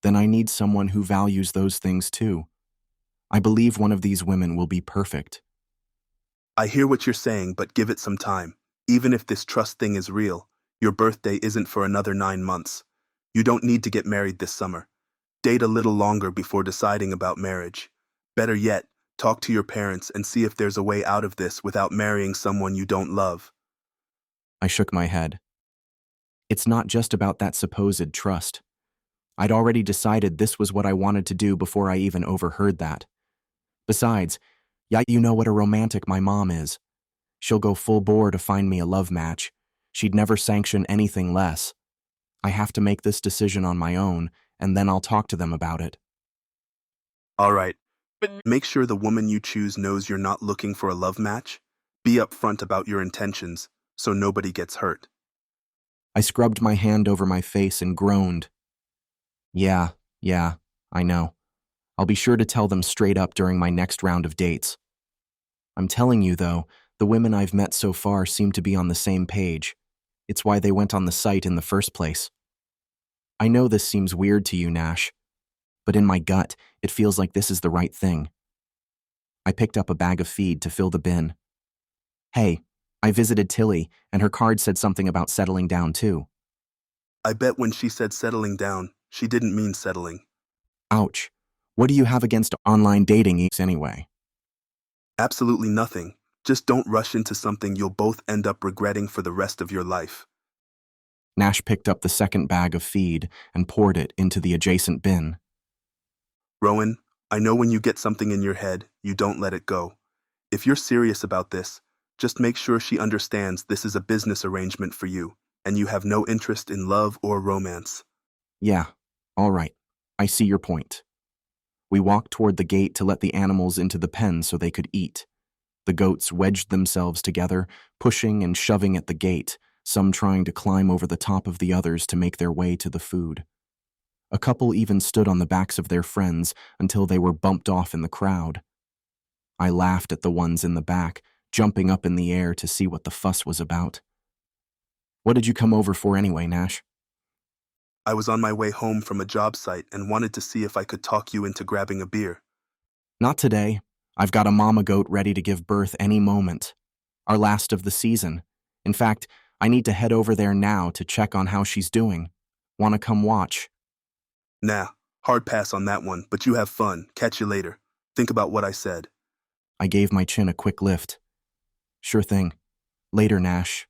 then I need someone who values those things too. I believe one of these women will be perfect. I hear what you're saying, but give it some time. Even if this trust thing is real, your birthday isn't for another 9 months. You don't need to get married this summer. Date a little longer before deciding about marriage. Better yet, talk to your parents and see if there's a way out of this without marrying someone you don't love. I shook my head. It's not just about that supposed trust. I'd already decided this was what I wanted to do before I even overheard that. Besides, you know what a romantic my mom is. She'll go full bore to find me a love match. She'd never sanction anything less. I have to make this decision on my own, and then I'll talk to them about it. All right, but make sure the woman you choose knows you're not looking for a love match. Be upfront about your intentions, so nobody gets hurt. I scrubbed my hand over my face and groaned. Yeah, I know. I'll be sure to tell them straight up during my next round of dates. I'm telling you, though, the women I've met so far seem to be on the same page. It's why they went on the site in the first place. I know this seems weird to you, Nash, but in my gut, it feels like this is the right thing. I picked up a bag of feed to fill the bin. Hey, I visited Tilly, and her card said something about settling down too. I bet when she said settling down, she didn't mean settling. Ouch. What do you have against online dating anyway? Absolutely nothing. Just don't rush into something you'll both end up regretting for the rest of your life. Nash picked up the second bag of feed and poured it into the adjacent bin. Rowan, I know when you get something in your head, you don't let it go. If you're serious about this, just make sure she understands this is a business arrangement for you, and you have no interest in love or romance. Yeah, all right. I see your point. We walked toward the gate to let the animals into the pen so they could eat. The goats wedged themselves together, pushing and shoving at the gate, some trying to climb over the top of the others to make their way to the food. A couple even stood on the backs of their friends until they were bumped off in the crowd. I laughed at the ones in the back, jumping up in the air to see what the fuss was about. What did you come over for anyway, Nash? I was on my way home from a job site and wanted to see if I could talk you into grabbing a beer. Not today. I've got a mama goat ready to give birth any moment. Our last of the season. In fact, I need to head over there now to check on how she's doing. Want to come watch? Nah, hard pass on that one, but you have fun. Catch you later. Think about what I said. I gave my chin a quick lift. Sure thing. Later, Nash.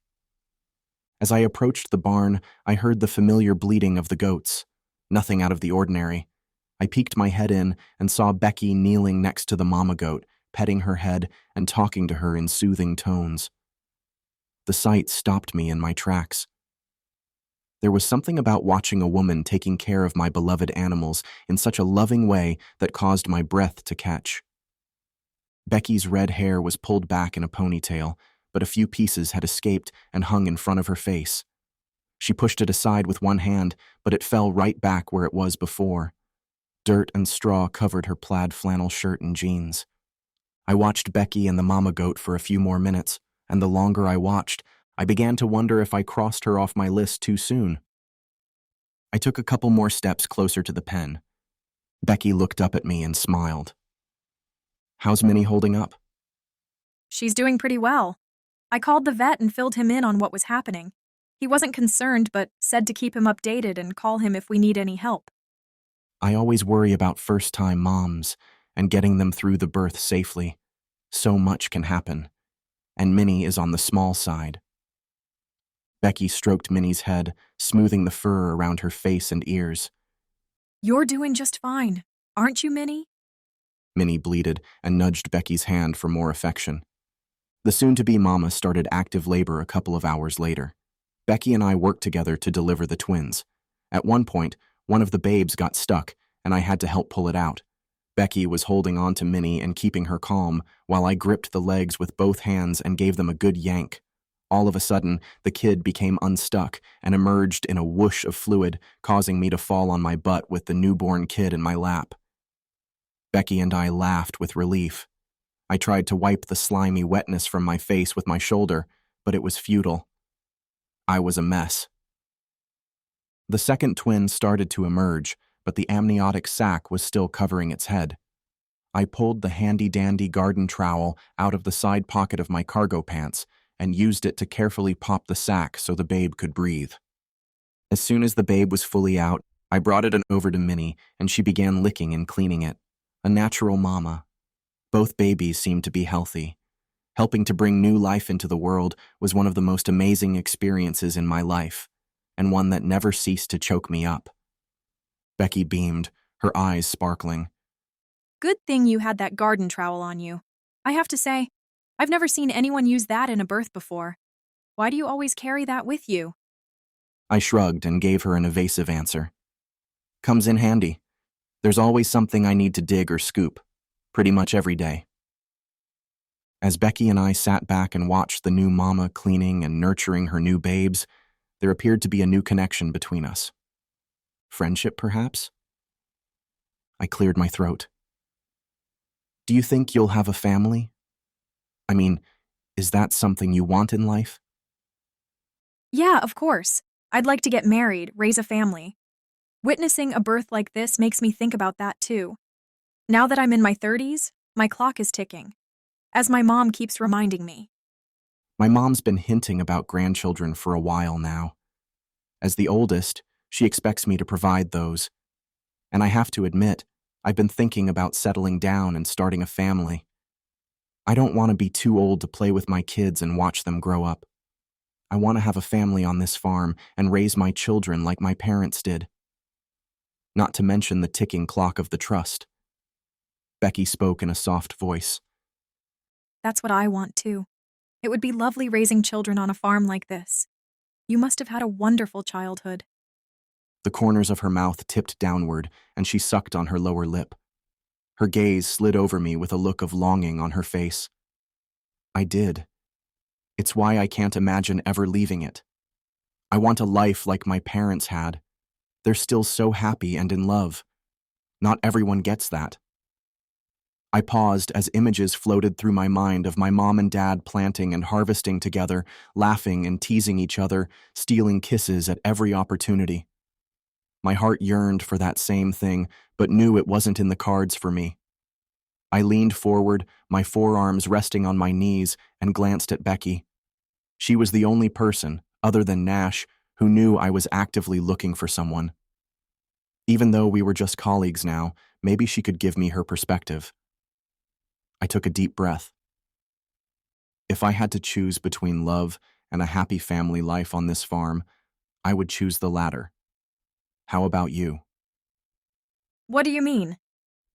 As I approached the barn, I heard the familiar bleating of the goats. Nothing out of the ordinary. I peeked my head in and saw Becky kneeling next to the mama goat, petting her head and talking to her in soothing tones. The sight stopped me in my tracks. There was something about watching a woman taking care of my beloved animals in such a loving way that caused my breath to catch. Becky's red hair was pulled back in a ponytail, but a few pieces had escaped and hung in front of her face. She pushed it aside with one hand, but it fell right back where it was before. Dirt and straw covered her plaid flannel shirt and jeans. I watched Becky and the mama goat for a few more minutes, and the longer I watched, I began to wonder if I crossed her off my list too soon. I took a couple more steps closer to the pen. Becky looked up at me and smiled. "How's Minnie holding up?" She's doing pretty well. I called the vet and filled him in on what was happening. He wasn't concerned, but said to keep him updated and call him if we need any help. I always worry about first-time moms and getting them through the birth safely. So much can happen, and Minnie is on the small side. Becky stroked Minnie's head, smoothing the fur around her face and ears. You're doing just fine, aren't you, Minnie? Minnie bleated and nudged Becky's hand for more affection. The soon-to-be mama started active labor a couple of hours later. Becky and I worked together to deliver the twins. At one point, one of the babes got stuck, and I had to help pull it out. Becky was holding on to Minnie and keeping her calm, while I gripped the legs with both hands and gave them a good yank. All of a sudden, the kid became unstuck and emerged in a whoosh of fluid, causing me to fall on my butt with the newborn kid in my lap. Becky and I laughed with relief. I tried to wipe the slimy wetness from my face with my shoulder, but it was futile. I was a mess. The second twin started to emerge, but the amniotic sac was still covering its head. I pulled the handy-dandy garden trowel out of the side pocket of my cargo pants and used it to carefully pop the sac so the babe could breathe. As soon as the babe was fully out, I brought it over to Minnie, and she began licking and cleaning it. A natural mama. Both babies seemed to be healthy. Helping to bring new life into the world was one of the most amazing experiences in my life, and one that never ceased to choke me up. Becky beamed, her eyes sparkling. Good thing you had that garden trowel on you. I have to say, I've never seen anyone use that in a birth before. Why do you always carry that with you? I shrugged and gave her an evasive answer. Comes in handy. There's always something I need to dig or scoop, pretty much every day. As Becky and I sat back and watched the new mama cleaning and nurturing her new babes, there appeared to be a new connection between us. Friendship, perhaps? I cleared my throat. Do you think you'll have a family? I mean, is that something you want in life? Yeah, of course. I'd like to get married, raise a family. Witnessing a birth like this makes me think about that too. Now that I'm in my 30s, my clock is ticking, as my mom keeps reminding me. My mom's been hinting about grandchildren for a while now. As the oldest, she expects me to provide those. And I have to admit, I've been thinking about settling down and starting a family. I don't want to be too old to play with my kids and watch them grow up. I want to have a family on this farm and raise my children like my parents did. Not to mention the ticking clock of the trust. Becky spoke in a soft voice. That's what I want too. It would be lovely raising children on a farm like this. You must have had a wonderful childhood. The corners of her mouth tipped downward, and she sucked on her lower lip. Her gaze slid over me with a look of longing on her face. I did. It's why I can't imagine ever leaving it. I want a life like my parents had. They're still so happy and in love. Not everyone gets that. I paused as images floated through my mind of my mom and dad planting and harvesting together, laughing and teasing each other, stealing kisses at every opportunity. My heart yearned for that same thing, but knew it wasn't in the cards for me. I leaned forward, my forearms resting on my knees, and glanced at Becky. She was the only person, other than Nash, who knew I was actively looking for someone. Even though we were just colleagues now, maybe she could give me her perspective. I took a deep breath. If I had to choose between love and a happy family life on this farm, I would choose the latter. How about you? What do you mean?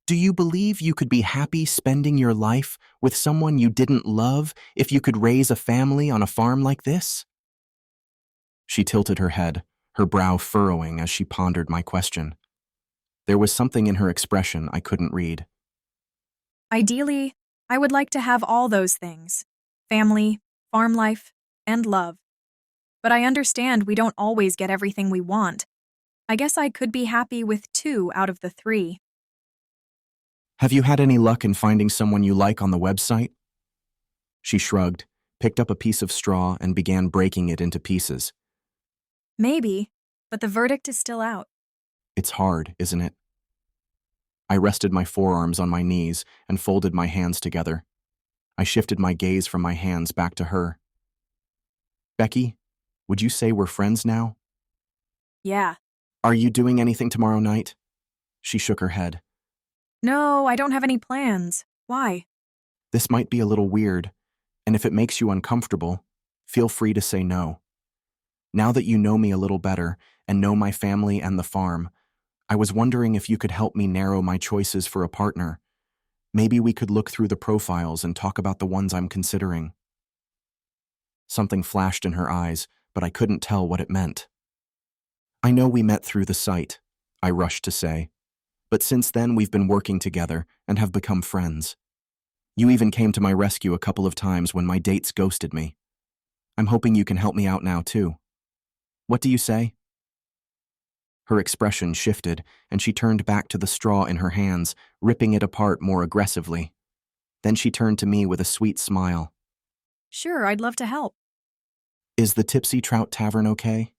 Do you believe you could be happy spending your life with someone you didn't love if you could raise a family on a farm like this? She tilted her head, her brow furrowing as she pondered my question. There was something in her expression I couldn't read. Ideally, I would like to have all those things: family, farm life, and love. But I understand we don't always get everything we want. I guess I could be happy with 2 out of the 3. Have you had any luck in finding someone you like on the website? She shrugged, picked up a piece of straw, and began breaking it into pieces. Maybe, but the verdict is still out. It's hard, isn't it? I rested my forearms on my knees and folded my hands together. I shifted my gaze from my hands back to her. Becky, would you say we're friends now? Yeah. Are you doing anything tomorrow night? She shook her head. No, I don't have any plans. Why? This might be a little weird, and if it makes you uncomfortable, feel free to say no. Now that you know me a little better and know my family and the farm, I was wondering if you could help me narrow my choices for a partner. Maybe we could look through the profiles and talk about the ones I'm considering. Something flashed in her eyes, but I couldn't tell what it meant. I know we met through the site, I rushed to say, but since then we've been working together and have become friends. You even came to my rescue a couple of times when my dates ghosted me. I'm hoping you can help me out now too. What do you say? Her expression shifted, and she turned back to the straw in her hands, ripping it apart more aggressively. Then she turned to me with a sweet smile. Sure, I'd love to help. Is the Tipsy Trout Tavern okay?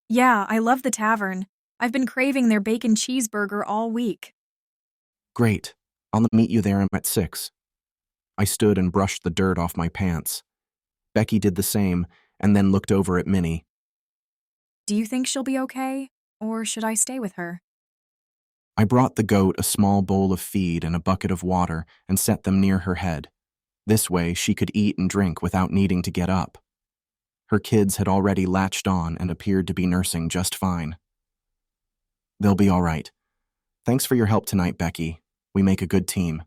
Yeah, I love the tavern. I've been craving their bacon cheeseburger all week. Great. I'll meet you there at 6. I stood and brushed the dirt off my pants. Becky did the same, and then looked over at Minnie. Do you think she'll be okay, or should I stay with her? I brought the goat a small bowl of feed and a bucket of water and set them near her head. This way she could eat and drink without needing to get up. Her kids had already latched on and appeared to be nursing just fine. They'll be all right. Thanks for your help tonight, Becky. We make a good team.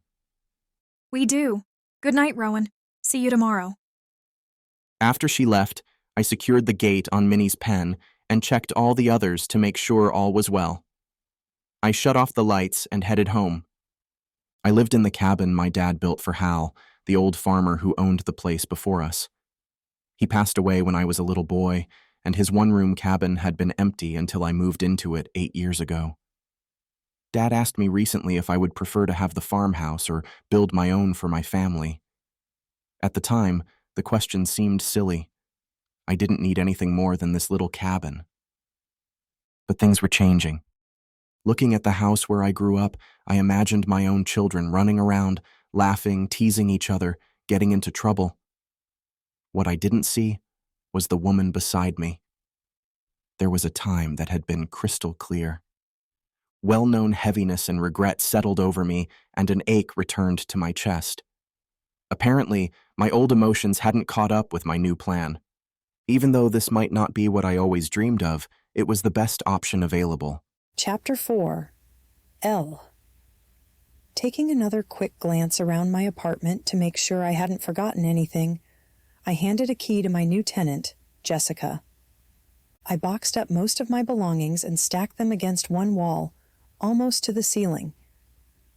We do. Good night, Rowan. See you tomorrow. After she left, I secured the gate on Minnie's pen and checked all the others to make sure all was well. I shut off the lights and headed home. I lived in the cabin my dad built for Hal, the old farmer who owned the place before us. He passed away when I was a little boy, and his one-room cabin had been empty until I moved into it 8 years ago. Dad asked me recently if I would prefer to have the farmhouse or build my own for my family. At the time, the question seemed silly. I didn't need anything more than this little cabin. But things were changing. Looking at the house where I grew up, I imagined my own children running around, laughing, teasing each other, getting into trouble. What I didn't see was the woman beside me. There was a time that had been crystal clear. Well-known heaviness and regret settled over me, and an ache returned to my chest. Apparently, my old emotions hadn't caught up with my new plan. Even though this might not be what I always dreamed of, it was the best option available. Chapter 4. L. Taking another quick glance around my apartment to make sure I hadn't forgotten anything, I handed a key to my new tenant, Jessica. I boxed up most of my belongings and stacked them against one wall, almost to the ceiling.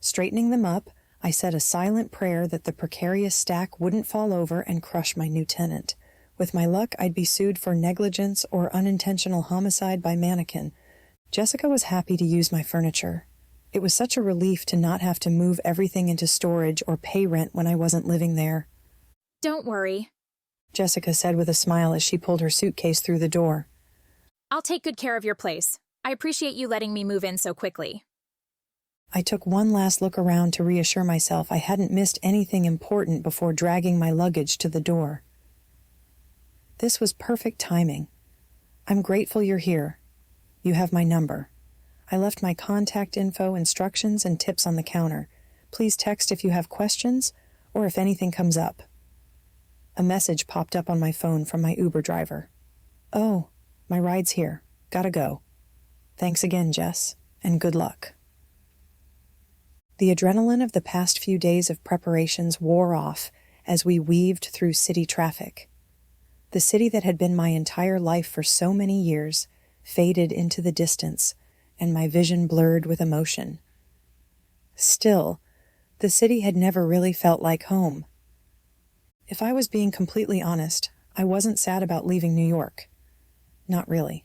Straightening them up, I said a silent prayer that the precarious stack wouldn't fall over and crush my new tenant. With my luck, I'd be sued for negligence or unintentional homicide by mannequin. Jessica was happy to use my furniture. It was such a relief to not have to move everything into storage or pay rent when I wasn't living there. Don't worry, Jessica said with a smile as she pulled her suitcase through the door. I'll take good care of your place. I appreciate you letting me move in so quickly. I took one last look around to reassure myself I hadn't missed anything important before dragging my luggage to the door. This was perfect timing. I'm grateful you're here. You have my number. I left my contact info, instructions, and tips on the counter. Please text if you have questions or if anything comes up. A message popped up on my phone from my Uber driver. Oh, my ride's here. Gotta go. Thanks again, Jess, and good luck. The adrenaline of the past few days of preparations wore off as we weaved through city traffic. The city that had been my entire life for so many years faded into the distance, and my vision blurred with emotion. Still, The city had never really felt like home. If I was being completely honest, I wasn't sad about leaving New York. Not really.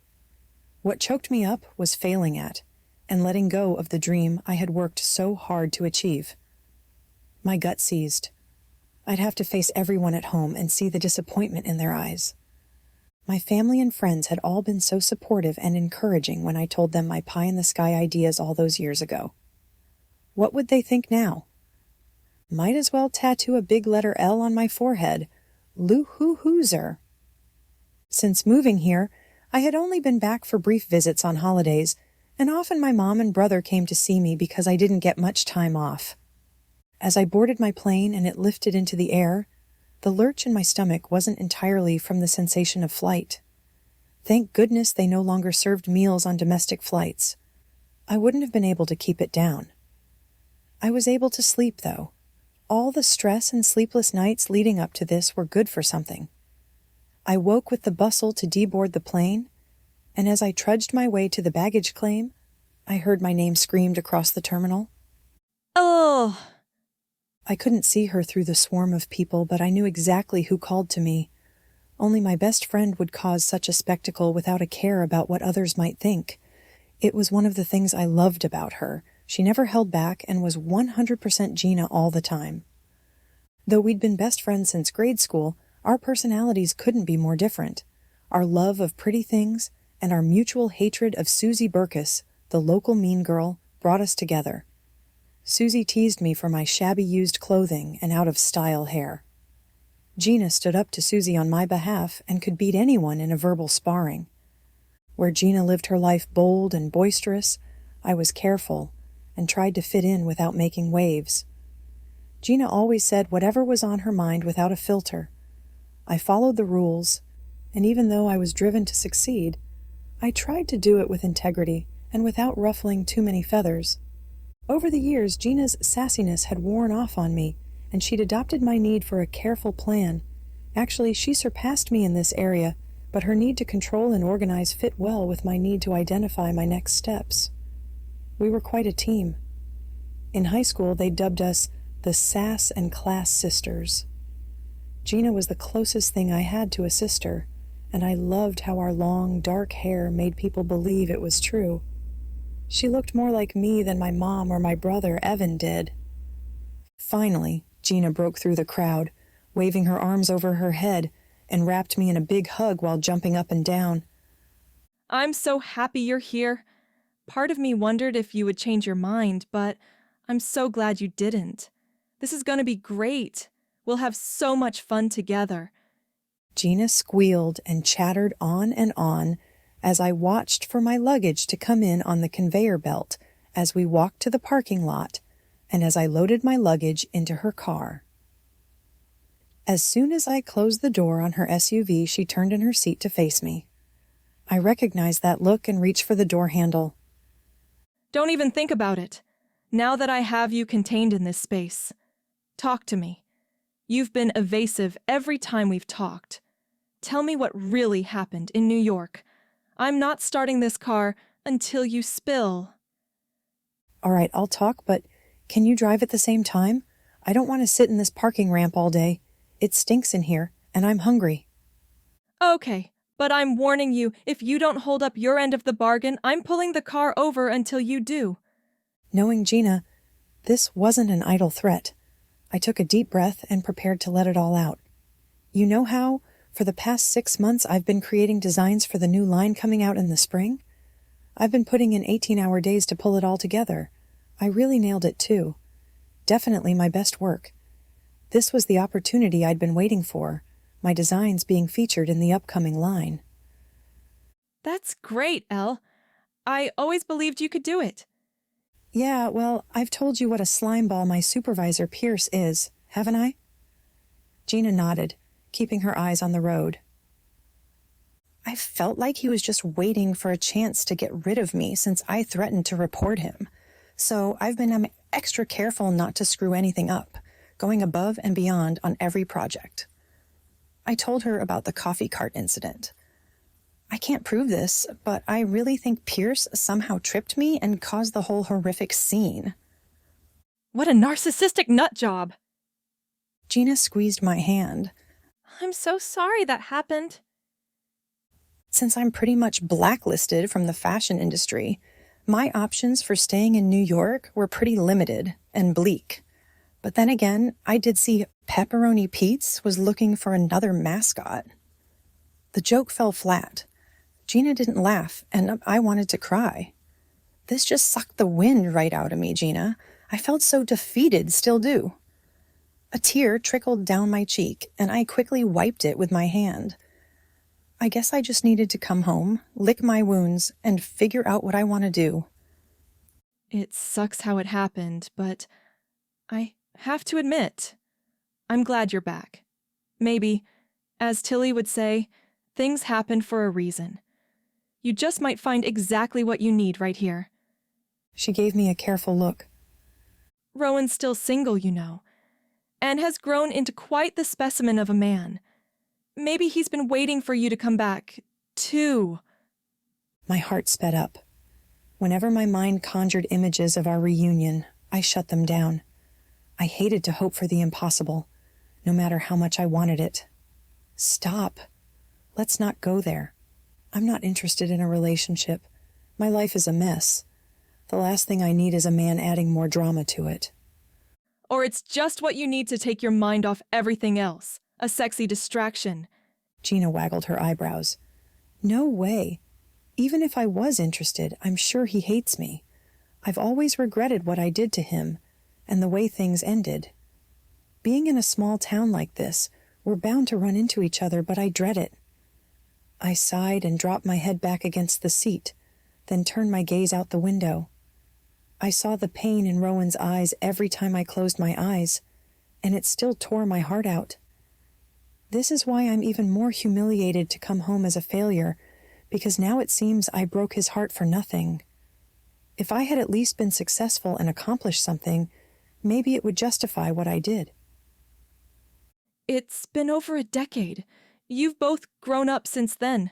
What choked me up was failing at and letting go of the dream I had worked so hard to achieve. My gut seized. I'd have to face everyone at home and see the disappointment in their eyes. My family and friends had all been so supportive and encouraging when I told them my pie-in-the-sky ideas all those years ago. What would they think now? Might as well tattoo a big letter L on my forehead. Loo-hoo-hoozer. Since moving here, I had only been back for brief visits on holidays, and often my mom and brother came to see me because I didn't get much time off. As I boarded my plane and it lifted into the air, the lurch in my stomach wasn't entirely from the sensation of flight. Thank goodness they no longer served meals on domestic flights. I wouldn't have been able to keep it down. I was able to sleep, though. All the stress and sleepless nights leading up to this were good for something. I woke with the bustle to deboard the plane, and as I trudged my way to the baggage claim, I heard my name screamed across the terminal. Oh! I couldn't see her through the swarm of people, but I knew exactly who called to me. Only my best friend would cause such a spectacle without a care about what others might think. It was one of the things I loved about her. She never held back and was 100% Gina all the time. Though we'd been best friends since grade school, our personalities couldn't be more different. Our love of pretty things and our mutual hatred of Susie Burkus, the local mean girl, brought us together. Susie teased me for my shabby used clothing and out-of-style hair. Gina stood up to Susie on my behalf and could beat anyone in a verbal sparring. Where Gina lived her life bold and boisterous, I was careful and tried to fit in without making waves. Gina always said whatever was on her mind without a filter. I followed the rules, and even though I was driven to succeed, I tried to do it with integrity and without ruffling too many feathers. Over the years, Gina's sassiness had worn off on me, and she'd adopted my need for a careful plan. Actually, she surpassed me in this area, but her need to control and organize fit well with my need to identify my next steps. We were quite a team. In high school, they dubbed us the Sass and Class Sisters. Gina was the closest thing I had to a sister, and I loved how our long, dark hair made people believe it was true. She looked more like me than my mom or my brother Evan did. Finally, Gina broke through the crowd, waving her arms over her head, and wrapped me in a big hug while jumping up and down. I'm so happy you're here. Part of me wondered if you would change your mind, but I'm so glad you didn't. This is going to be great. We'll have so much fun together. Gina squealed and chattered on and on as I watched for my luggage to come in on the conveyor belt as we walked to the parking lot and as I loaded my luggage into her car. As soon as I closed the door on her SUV, she turned in her seat to face me. I recognized that look and reached for the door handle. Don't even think about it. Now that I have you contained in this space, talk to me. You've been evasive every time we've talked. Tell me what really happened in New York. I'm not starting this car until you spill. All right, I'll talk, but can you drive at the same time? I don't want to sit in this parking ramp all day. It stinks in here, and I'm hungry. Okay, but I'm warning you, if you don't hold up your end of the bargain, I'm pulling the car over until you do. Knowing Gina, this wasn't an idle threat. I took a deep breath and prepared to let it all out. You know how, for the past 6 months, I've been creating designs for the new line coming out in the spring? I've been putting in 18-hour days to pull it all together. I really nailed it, too. Definitely my best work. This was the opportunity I'd been waiting for, my designs being featured in the upcoming line. That's great, Elle. I always believed you could do it. Yeah, well, I've told you what a slimeball my supervisor, Pierce, is, haven't I? Gina nodded, keeping her eyes on the road. I felt like he was just waiting for a chance to get rid of me since I threatened to report him. So I've been extra careful not to screw anything up, going above and beyond on every project. I told her about the coffee cart incident. I can't prove this, but I really think Pierce somehow tripped me and caused the whole horrific scene. What a narcissistic nut job. Gina squeezed my hand. I'm so sorry that happened. Since I'm pretty much blacklisted from the fashion industry, my options for staying in New York were pretty limited and bleak. But then again, I did see Pepperoni Pete's was looking for another mascot. The joke fell flat. Gina didn't laugh, and I wanted to cry. This just sucked the wind right out of me, Gina. I felt so defeated, still do. A tear trickled down my cheek, and I quickly wiped it with my hand. I guess I just needed to come home, lick my wounds, and figure out what I want to do. It sucks how it happened, but I have to admit, I'm glad you're back. Maybe, as Tilly would say, things happened for a reason. You just might find exactly what you need right here. She gave me a careful look. Rowan's still single, you know, and has grown into quite the specimen of a man. Maybe he's been waiting for you to come back, too. My heart sped up. Whenever my mind conjured images of our reunion, I shut them down. I hated to hope for the impossible, no matter how much I wanted it. Stop. Let's not go there. I'm not interested in a relationship. My life is a mess. The last thing I need is a man adding more drama to it. Or it's just what you need to take your mind off everything else. A sexy distraction. Gina waggled her eyebrows. No way. Even if I was interested, I'm sure he hates me. I've always regretted what I did to him, and the way things ended. Being in a small town like this, we're bound to run into each other, but I dread it. I sighed and dropped my head back against the seat, then turned my gaze out the window. I saw the pain in Rowan's eyes every time I closed my eyes, and it still tore my heart out. This is why I'm even more humiliated to come home as a failure, because now it seems I broke his heart for nothing. If I had at least been successful and accomplished something, maybe it would justify what I did. It's been over a decade. You've both grown up since then.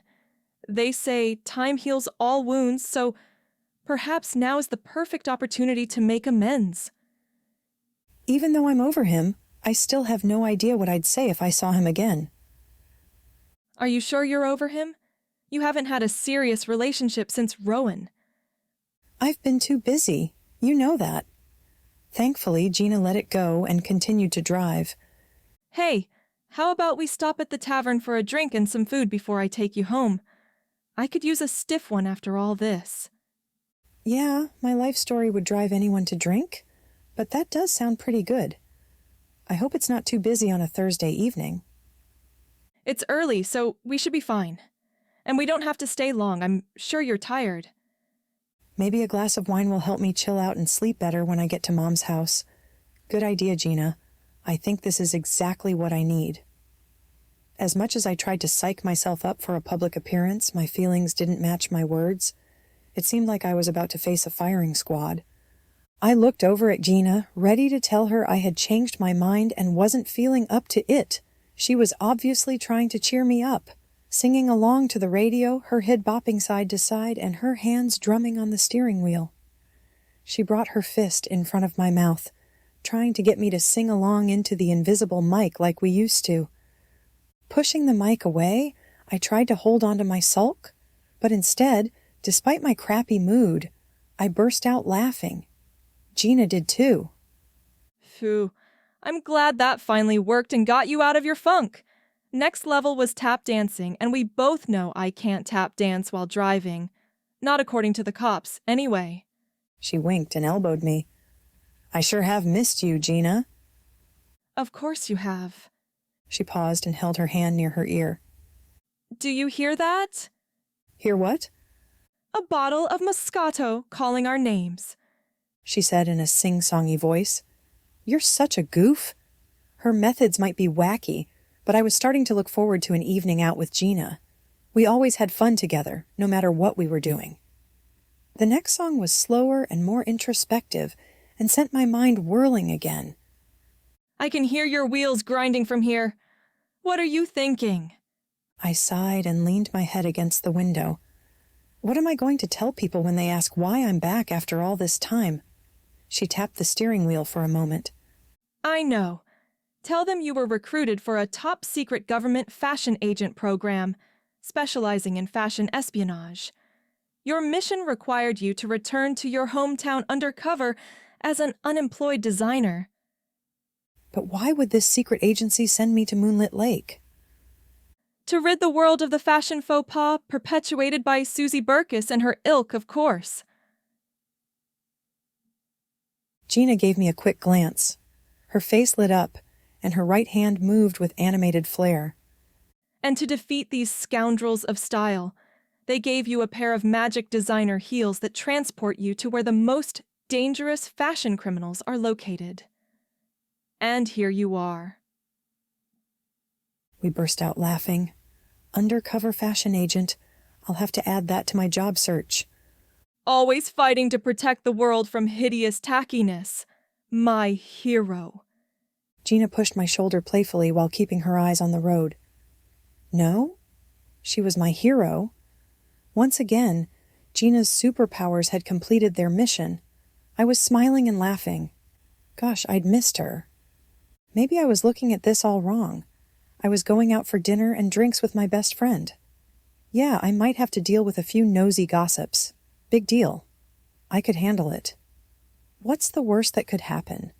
They say time heals all wounds, so perhaps now is the perfect opportunity to make amends. Even though I'm over him, I still have no idea what I'd say if I saw him again. Are you sure you're over him? You haven't had a serious relationship since Rowan. I've been too busy. You know that. Thankfully, Gina let it go and continued to drive. Hey, how about we stop at the tavern for a drink and some food before I take you home? I could use a stiff one after all this. Yeah, my life story would drive anyone to drink, but that does sound pretty good. I hope it's not too busy on a Thursday evening. It's early, so we should be fine. And we don't have to stay long. I'm sure you're tired. Maybe a glass of wine will help me chill out and sleep better when I get to Mom's house. Good idea, Gina. I think this is exactly what I need. As much as I tried to psych myself up for a public appearance, my feelings didn't match my words. It seemed like I was about to face a firing squad. I looked over at Gina, ready to tell her I had changed my mind and wasn't feeling up to it. She was obviously trying to cheer me up, singing along to the radio, her head bopping side to side and her hands drumming on the steering wheel. She brought her fist in front of my mouth, trying to get me to sing along into the invisible mic like we used to. Pushing the mic away, I tried to hold on to my sulk, but instead, despite my crappy mood, I burst out laughing. Gina did too. Phew, I'm glad that finally worked and got you out of your funk. Next level was tap dancing, and we both know I can't tap dance while driving. Not according to the cops, anyway. She winked and elbowed me. I sure have missed you, Gina. Of course you have. She paused and held her hand near her ear. Do you hear that? Hear what? A bottle of Moscato calling our names, she said in a sing-songy voice. You're such a goof. Her methods might be wacky, but I was starting to look forward to an evening out with Gina. We always had fun together, no matter what we were doing. The next song was slower and more introspective and sent my mind whirling again. I can hear your wheels grinding from here. What are you thinking? I sighed and leaned my head against the window. What am I going to tell people when they ask why I'm back after all this time? She tapped the steering wheel for a moment. I know. Tell them you were recruited for a top-secret government fashion agent program, specializing in fashion espionage. Your mission required you to return to your hometown undercover as an unemployed designer. But why would this secret agency send me to Moonlit Lake? To rid the world of the fashion faux pas perpetuated by Susie Burkus and her ilk, of course. Gina gave me a quick glance. Her face lit up, and her right hand moved with animated flair. And to defeat these scoundrels of style, they gave you a pair of magic designer heels that transport you to where the most dangerous fashion criminals are located. And here you are. We burst out laughing. Undercover fashion agent. I'll have to add that to my job search. Always fighting to protect the world from hideous tackiness. My hero. Gina pushed my shoulder playfully while keeping her eyes on the road. No? She was my hero. Once again, Gina's superpowers had completed their mission. I was smiling and laughing. Gosh, I'd missed her. Maybe I was looking at this all wrong. I was going out for dinner and drinks with my best friend. Yeah, I might have to deal with a few nosy gossips. Big deal. I could handle it. What's the worst that could happen?